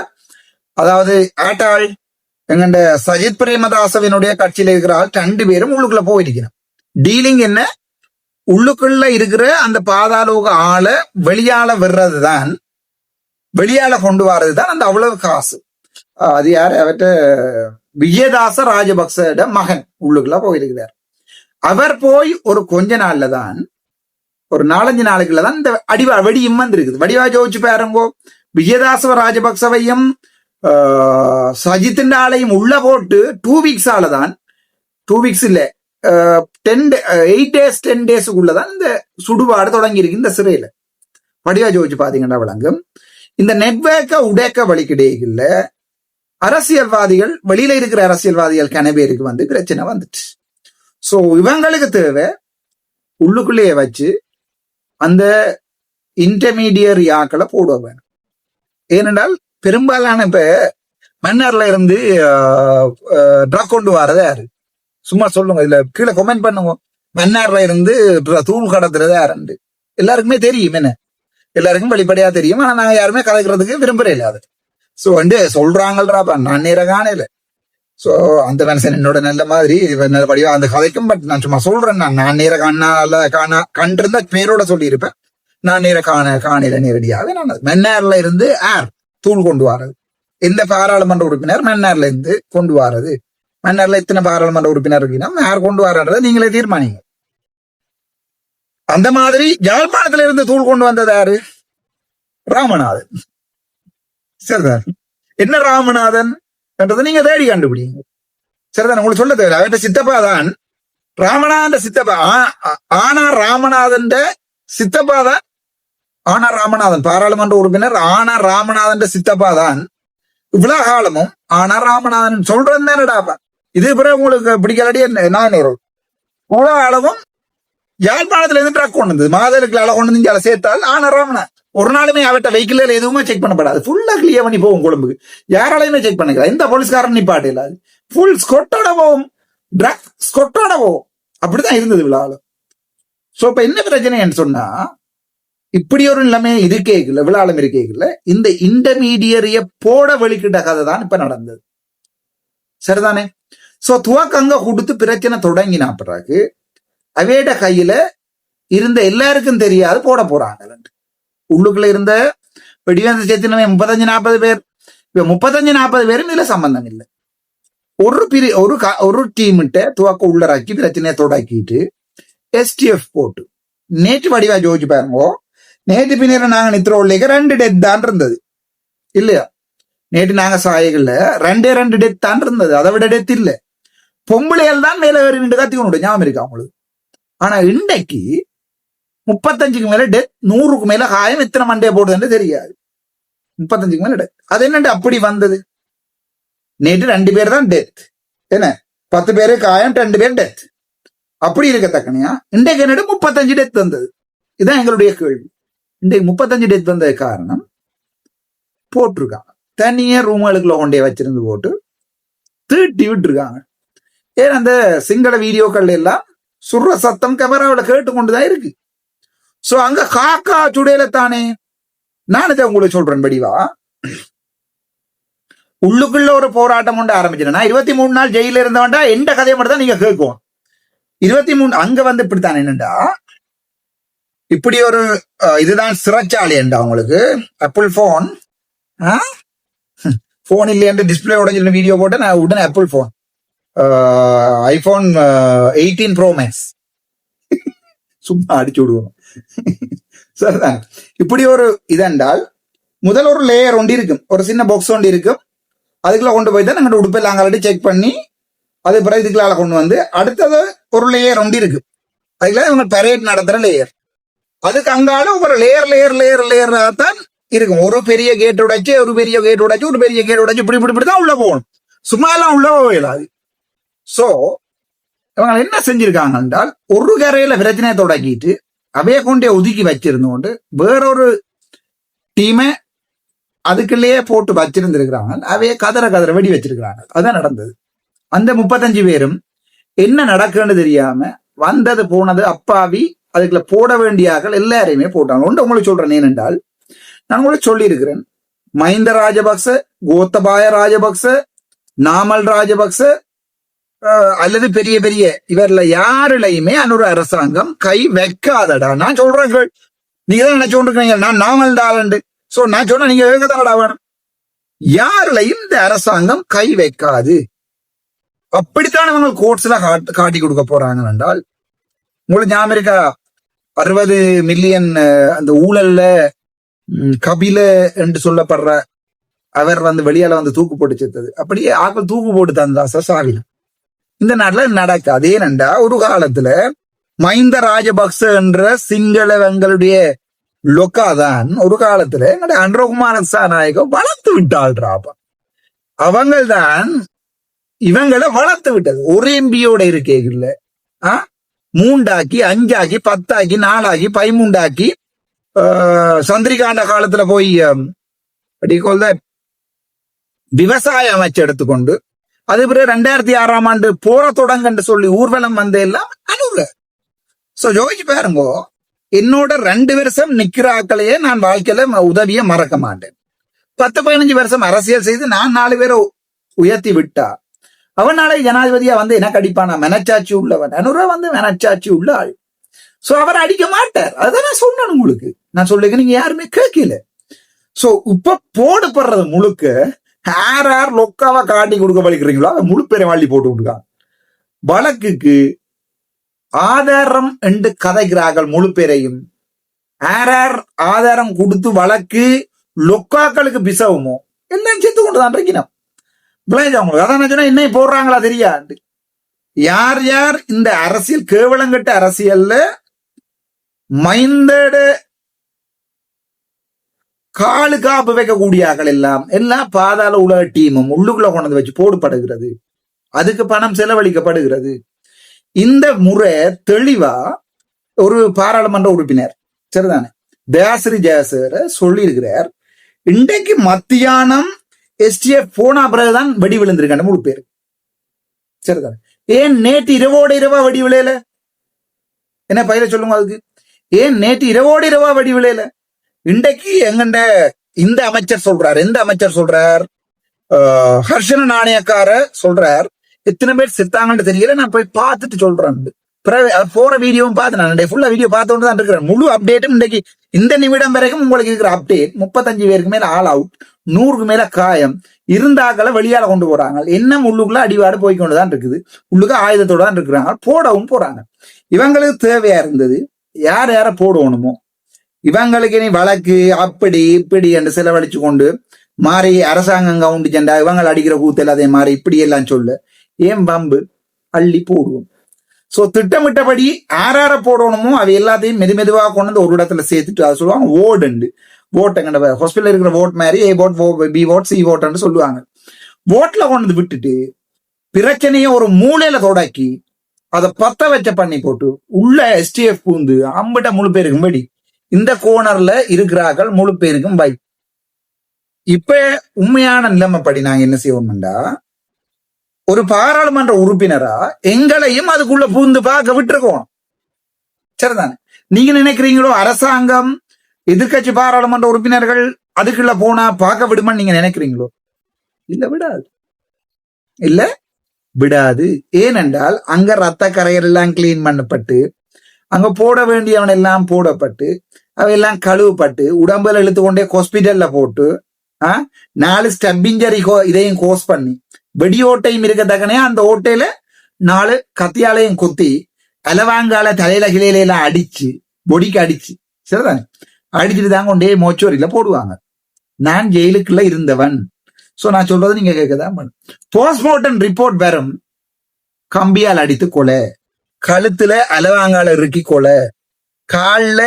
அதாவது ஆட்டாள் எங்கண்ட சஜித் பிரேமதாசவினுடைய கட்சியில இருக்கிற ஆள் 2 பேரும் உள்ளுக்குள்ள போயிருக்கணும். டீலிங் என்ன, உள்ளுக்குள்ள இருக்கிற அந்த பாதாளோக ஆளை வெளியால விடுறதுதான், வெளியால கொண்டு வர்றதுதான் அந்த அவ்வளவு காசு. அது யாரு, அவர்கிட்ட விஜயதாச ராஜபக்ச மகன் உள்ளுக்குள்ள போயிருக்கிறார். அவர் போய் ஒரு கொஞ்ச நாள்ல தான், ஒரு 4-5 நாளுக்குள்ளதான் இந்த வெடியும் வந்திருக்குது. வடிவா ஜோதிச்சு பாருங்கோ, விஜயதாச ராஜபக்சவையும் சஜித்தின் ஆளையும் உள்ள போட்டு 2 வீக்ஸால தான், 2 வீக்ஸ் இல்ல 8 days 10 டேஸுக்குள்ளதான் இந்த சுடுபாடு தொடங்கி இருக்கு இந்த சிறையில. வடிவா ஜோதிச்சு பாத்தீங்கன்னா விளங்கும். இந்த நெட்வொர்க்கை உடைக்க வழிக்கிடையில அரசியல்வாதிகள், வெளியில இருக்கிற அரசியல்வாதிகள் கனவேருக்கு வந்து பிரச்சனை வந்துச்சு. சோ இவங்களுக்கு தேவை உள்ளுக்குள்ளேயே வச்சு அந்த இன்டர்மீடியரி ஆக்களை போட வேணும். ஏனென்றால் பெரும்பாலான இப்ப மன்னர்ல இருந்து ட்ரக் கொண்டு வரதா யாரு, சும்மா சொல்லுங்க, இதுல கீழே கமெண்ட் பண்ணுங்க. மன்னார்ல இருந்து தூள் கடத்துறது யாருண்டு எல்லாருக்குமே தெரியும் என்ன, எல்லாருக்கும் வெளிப்படையா தெரியும். ஆனா நாங்க யாருமே கலைக்கிறதுக்கு விரும்புறே இல்ல அது. சோ வந்து சொல்றாங்கள்றாப்பா, நான் நேர காணல. சோ அந்த மனுஷன் என்னோட நல்ல மாதிரி நல்ல படிவா அந்த கதைக்கும். பட் நான் சும்மா சொல்றேன், நான் நேர கண்டிருந்தா பேரோட சொல்லி இருப்பேன். நான் நேர காணல நேரடியாக. நான் மன்னார்ல இருந்து தூள் கொண்டு வாரது. எந்த பாராளுமன்ற உறுப்பினர் மன்னார்ல இருந்து கொண்டு வாரது, மன்னார்ல இத்தனை பாராளுமன்ற உறுப்பினர் இருக்குன்னா யார் கொண்டு வரன்றதை நீங்களே தீர்மானிங்க. அந்த மாதிரி யாழ்ப்பாணத்துல இருந்து தூள் கொண்டு வந்தது யாரு? ராமநாதன். சரிதான். என்ன ராமநாதன் என்றதை நீங்க தேடி கண்டுபிடிங்க. சரிதான், உங்களுக்கு சொல்ல தேவை. அவர்கிட்ட சித்தப்பா தான் ராமநாதன் சித்தப்பா. ஆனா ராமநாதன் சித்தப்பா தான், ஆனா ராமநாதன் பாராளுமன்ற உறுப்பினர் ஆனா ராமநாதன் சித்தப்பா தான் இவ்வளவு காலமும். ஆனா ராமநாதன் சொல்றது தானடாப்பா. இது பிறகு உங்களுக்கு பிடிக்கலடி நான் இவ்வளவு காலமும் யாழ்ப்பாணத்துல இருந்து ட்ரக் கொண்டு வந்தது, மாதலுக்கு அழை கொண்டு வந்து சேர்த்தால் ஆனா ராமநாதன் ஒரு நாளுமே அவட்ட வெஹிக்கிள் எதுவுமே செக் பண்ணப்படாது. ஃபுல்லா கிளியர் பண்ணி போகும் கொழும்புக்கு. யாராலையுமே செக் பண்ணிக்கலாம். எந்த போலீஸ்காரன் நிப்பாட்டு இல்லாது. ஃபுல் ஸ்கொட்டோட போகும், ட்ரக் ஸ்கொட்டோட போகும். அப்படிதான் இருந்தது விழாவில். சோ இப்ப என்ன பிரச்சனைன்னு சொன்னா, இப்படி ஒரு நிலைமை இருக்கேக்குல, விழாலம் இருக்கேக்குல இந்த இன்டர்மீடியரிய போட வெளிக்கிட்ட கதை தான் இப்ப நடந்தது. சரிதானே? சோ துவக்கங்க கொடுத்து பிரச்சனை தொடங்கினா பிறகு அவையோட கையில இருந்த எல்லாருக்கும் தெரியாது போட போறாங்க. உள்ளுக்குள்ள இருந்த வெடிவேந்த சேர்த்தினமே 35-40 பேர். இப்ப 35-40 பேரும் இதுல சம்பந்தம் இல்லை. ஒரு டீம்கிட்ட துவக்க உள்ளராக்கி பிரச்சனையை தொடக்கிட்டு STF போட்டு நேற்று வடிவா ஜோதிச்சு பாருங்க. நேற்று பின்னர் நாங்க நித்திரோல்லேக்க 2 டெத் தான் இருந்தது இல்லையா? நேற்று நாங்க சாயகள்ல 2 டெத் தான் இருந்தது. அதை விட டெத் இல்ல. பொம்பளைகள் தான் மேல வேறு 2 கத்தி கொண்டு ஞாபகம் இருக்கா உங்களுக்கு? ஆனா இன்றைக்கு 35க்கு மேல டெத், 100க்கு மேல காயம். எத்தனை மண்டையை போடுதுன்னு தெரியாது. 35க்கு மேல டெத். அது என்னண்டு அப்படி வந்தது? நேற்று 2 பேர் தான் டெத், என்ன 10 பேரு காயம், 2 பேர் டெத். அப்படி இருக்கத்தக்கனையா இன்றைக்கு என்னடு 35 டெத் வந்தது. இதுதான் எங்களுடைய கேள்வி. இன்றைக்கு 35 டெத் வந்தது காரணம் போட்டிருக்காங்க. தனியே ரூம்களுக்குள்ள கொண்டே வச்சிருந்து போட்டு தீட்டி விட்டுருக்காங்க. ஏன் அந்த சிங்கள வீடியோக்கள் எல்லாம் சுடுற சத்தம் கேமராவில் கேட்டுக்கொண்டுதான் இருக்கு. சோ அங்க காக்கா சுடையில தானே. நான் இதை உங்களுக்கு சொல்றேன் படிவா. உள்ளுக்குள்ள ஒரு போராட்டம் கொண்டு ஆரம்பிச்சிருந்தா 23 நாள் ஜெயில இருந்தவன்டா எந்த கதையை மட்டும் தான் நீங்க கேட்கும். 23 அங்க வந்து இப்படித்தான் என்னண்டா, இப்படி ஒரு இதுதான் சிறைச்சாலை என்றா உங்களுக்கு. ஆப்பிள் போன் இல்லையென்று டிஸ்பிளே உடஞ்சிருந்த வீடியோ போட்டு நான் உடனே apple phone iPhone 18 Pro Max சும்மா அடிச்சு விடுவோம். சரிதான். இப்படி ஒரு இதென்றால் முதல் ஒரு லேயர் ஒன்று இருக்கும், ஒரு சின்ன பாக்ஸ் ஒன்று இருக்கும். அதுக்குள்ள கொண்டு போய் தான் நாங்கள் உடுப்பெல்லாம் அங்கலாட்டி செக் பண்ணி அது பிறகு இதுக்குள்ள கொண்டு வந்து அடுத்தது ஒரு லேயர் ஒன்று இருக்கு. அதுக்குள்ள இவங்க பரேட் நடத்துற லேயர். அதுக்கு அங்காலும் ஒரு லேயர் தான் இருக்கும். ஒரு பெரிய கேட் உடைச்சு ஒரு பெரிய கேட் உடைச்சு இப்படி தான் உள்ள போகணும். சும்மா எல்லாம் உள்ள போகலாது. சோ இவங்க என்ன செஞ்சிருக்காங்க என்றால், ஒரு கரையில பிரச்சனையை தொடக்கிட்டு அவைய கொண்டே ஒதுக்கி வச்சிருந்தோண்டு வேறொரு டீமை அதுக்குள்ளேயே போட்டு வச்சிருந்திருக்கிறாங்க. அவைய கதற வெடி வச்சிருக்கிறாங்க. அதான் நடந்தது. அந்த 35 பேரும் என்ன நடக்குன்னு தெரியாம வந்தது போனது அப்பாவி அதுக்குள்ள போட வேண்டியாக்கள் எல்லாரையுமே போட்டாங்க. ஒன்று உங்களுக்கு சொல்றேன் ஏனென்றால், நான் உங்களுக்கு சொல்லி இருக்கிறேன், மஹிந்த ராஜபக்ச, கோத்தபாய ராஜபக்ச, நாமல் ராஜபக்ச அல்லது பெரிய பெரிய இவர்ல யாருலையுமே அன்னொரு அரசாங்கம் கை வைக்காதடா. நான் சொல்றேன், நீங்க தான் நினைச்சு கொண்டிருக்கீங்க நான் நாமல் தாளண்டு. சோ நான் சொன்ன நீங்க வேகத்தாடா வேணும். யாருலையும் இந்த அரசாங்கம் கை வைக்காது. அப்படித்தான் அவங்க கோர்ட்ஸ்ல காட்டி கொடுக்க போறாங்க என்றால், உங்களுக்கு ஞாபகம் இருக்கா 60 மில்லியன் அந்த ஊழல்ல கபில என்று சொல்லப்படுற அவர் வந்து வெளியால வந்து தூக்கு போட்டு செத்தது. அப்படியே ஆக்கள் தூக்கு போட்டு தந்தா சாவில. இந்த நாட்டுல நடக்காது. ஏனண்டா ஒரு காலத்துல மஹிந்த ராஜபக்ச என்ற சிங்களவங்களுடைய லொக்காதான் ஒரு காலத்துல எங்கட அன்றகுமார சாநாயகம் வளர்த்து விட்டாள்றாப்பா. அவங்க தான் இவங்களை வளர்த்து விட்டது. ஒரு எம்பியோட இருக்கேங்கல்ல 3 ஆக்கி 5 ஆக்கி 10 ஆக்கி 4 ஆக்கி 13 ஆக்கி சந்திரிகாண்ட காலத்துல போய் விவசாய அமைச்சு எடுத்துக்கொண்டு அது பிறகு 2006ஆம் ஆண்டு போற தொடங்க சொல்லி ஊர்வலம் வந்து எல்லாம் அனுல. சோ ஜோதிச்சு பாருங்க, என்னோட 2 வருஷம் நிக்கிற ஆக்களையே நான் வாழ்க்கையில உதவிய மறக்க மாட்டேன். 10-15 வருஷம் அரசியல் செய்து நான் 4 பேரை உயர்த்தி விட்டா அவன் நாளை ஜனாதிபதியா வந்து எனக்கு அடிப்பானா? மனச்சாட்சி உள்ளவன் அனுரா வந்து மனச்சாட்சி உள்ள ஆள். சோ அவர் அடிக்க மாட்டார். அதான் நான் சொன்னேன் உங்களுக்கு. நான் சொல்லுங்க, நீங்க யாருமே கேட்கல. சோ இப்ப போடப்படுறது முழுக்க யார் லொக்காவா காட்டி கொடுக்க வலிக்கிறீங்களோ அதை முழு பேரை வாழி போட்டு விட்டுருக்காங்க. வழக்குக்கு ஆதாரம் என்று கதைக்கிறார்கள். முழு பேரையும் யார் ஆதாரம் கொடுத்து வழக்கு லொக்காக்களுக்கு பிசவுமோ எல்லாம் செத்து கொண்டுதான் இருக்கணும். அதான் சொன்னா என்ன போடுறாங்களா தெரியாது. யார் யார் இந்த அரசியல் கேவலங்கட்ட அரசியல்ல மைந்தட காலு காப்பு வைக்கக்கூடியாக்கள் எல்லாம் பாதாள உலக டீமும் உள்ளுக்குள்ள கொண்டு வச்சு போடுபடுகிறது. அதுக்கு பணம் செலவழிக்கப்படுகிறது. இந்த முறை தெளிவா ஒரு பாராளுமன்ற உறுப்பினர் சரிதானே தயாசிரி ஜெயசேகர சொல்லி இருக்கிறார். இன்றைக்கு மத்தியானம் எஸ்டிஎஃப் போனா பிறகுதான் வெடி விழுந்திருக்காங்க 3 பேர். சரிதானே. ஏன் நேற்று இரவோட இரவா வெடி விளையல? என்ன பயில சொல்லுங்க அதுக்கு. ஏன் நேற்று இரவோட இரவா வெடி விளையல? இன்றைக்கு எங்கண்ட இந்த அமைச்சர் சொல்றார். எந்த அமைச்சர் சொல்றார்? ஹர்ஷன நாணயக்கார சொல்றார். எத்தனை பேர் செத்தாங்கன்னு தெரியல, நான் போய் பார்த்துட்டு சொல்றேன். போற வீடியோவும் பார்த்து நான் ஃபுல்லா வீடியோ பார்த்து தான் இருக்கிறேன். முழு அப்டேட்டும் இன்றைக்கு இந்த நிமிடம் வரைக்கும் உங்களுக்கு இருக்கிற அப்டேட் 35 பேருக்கு மேல ஆல் அவுட், 100க்கு மேல காயம், இருந்தாக்களை வெளியால கொண்டு போறாங்க. என்ன உள்ளுக்குள்ள அடிவாடு போய்கொண்டுதான் இருக்குது. உள்ளுக்கு ஆயுதத்தோட தான் இருக்கிறாங்க. போடவும் போறாங்க. இவங்களுக்கு தேவையா இருந்தது யார் யார போடணுமோ இவங்களுக்கு இனி வழக்கு அப்படி இப்படி என்று செலவழிச்சு கொண்டு மாறி அரசாங்கம் கவுண்டு சென்றா இவங்க அடிக்கிற கூத்தல் அதே மாதிரி இப்படி எல்லாம் சொல்ல ஏன் பம்பு அள்ளி போடுவோம். சோ திட்டமிட்டபடி யார போடணுமோ அவை எல்லாத்தையும் மெதுவா கொண்டு வந்து ஒரு இடத்துல சேர்த்துட்டு அதை சொல்லுவாங்க ஓடுண்டு ஓட்டங்க ஹாஸ்பிட்டல் இருக்கிற ஓட் மாதிரி ஏ ஓட் பி ஓட் சி ஓட்டுன்னு சொல்லுவாங்க. ஓட்ல கொண்டு வந்து விட்டுட்டு பிரச்சனைய ஒரு மூலையில தொடக்கி அதை பத்த வச்ச பண்ணி போட்டு உள்ள எஸ்டிஎஃப் பூந்து அம்பிட்ட முழு பேருக்கும் படி இந்த கோனர்ல இருக்கிறார்கள் முழு பேருக்கும் பை. இப்ப உண்மையான நிலைமைப்படி நாங்க என்ன செய்வோம்டா ஒரு பாராளுமன்ற உறுப்பினரா எங்களையும் அதுக்குள்ள பூந்து பார்க்க விட்டுருக்கோம். சரிதானே. நீங்க நினைக்கிறீங்களோ அரசாங்கம் எதிர்கட்சி பாராளுமன்ற உறுப்பினர்கள் அதுக்குள்ள போனா பார்க்க விடுமான்னு நீங்க நினைக்கிறீங்களோ? இல்ல விடாது. இல்ல விடாது. ஏனென்றால் அங்க ரத்த கரையர் எல்லாம் கிளீன் பண்ணப்பட்டு அங்க போட வேண்டியவன் எல்லாம் போடப்பட்டு அவையெல்லாம் கழுவப்பட்டு உடம்புல இழுத்து கொண்டே ஹாஸ்பிட்டல்ல போட்டு 4 ஸ்டப் இன்ஜரி இதையும் கோஸ் பண்ணி வெடியோட்டையும் இருக்கத்தக்கனே அந்த ஓட்டையில 4 கத்தியாலையும் குத்தி அலவாங்கால தலையில கிளையில எல்லாம் அடிச்சு பொடிக்கு அடிச்சு சரிதானே அடிச்சுட்டு தான் கொண்டே மோச்சோரியில போடுவாங்க. நான் ஜெயிலுக்குள்ள இருந்தவன். சோ நான் சொல்றது நீங்க கேட்கதான் பண்ணு. போஸ்ட்மார்ட்டம் ரிப்போர்ட் வரும் கம்பியால் அடித்து கொலை, கழுத்துல அலவாங்கால இறுக்கி கொலை, கால்ல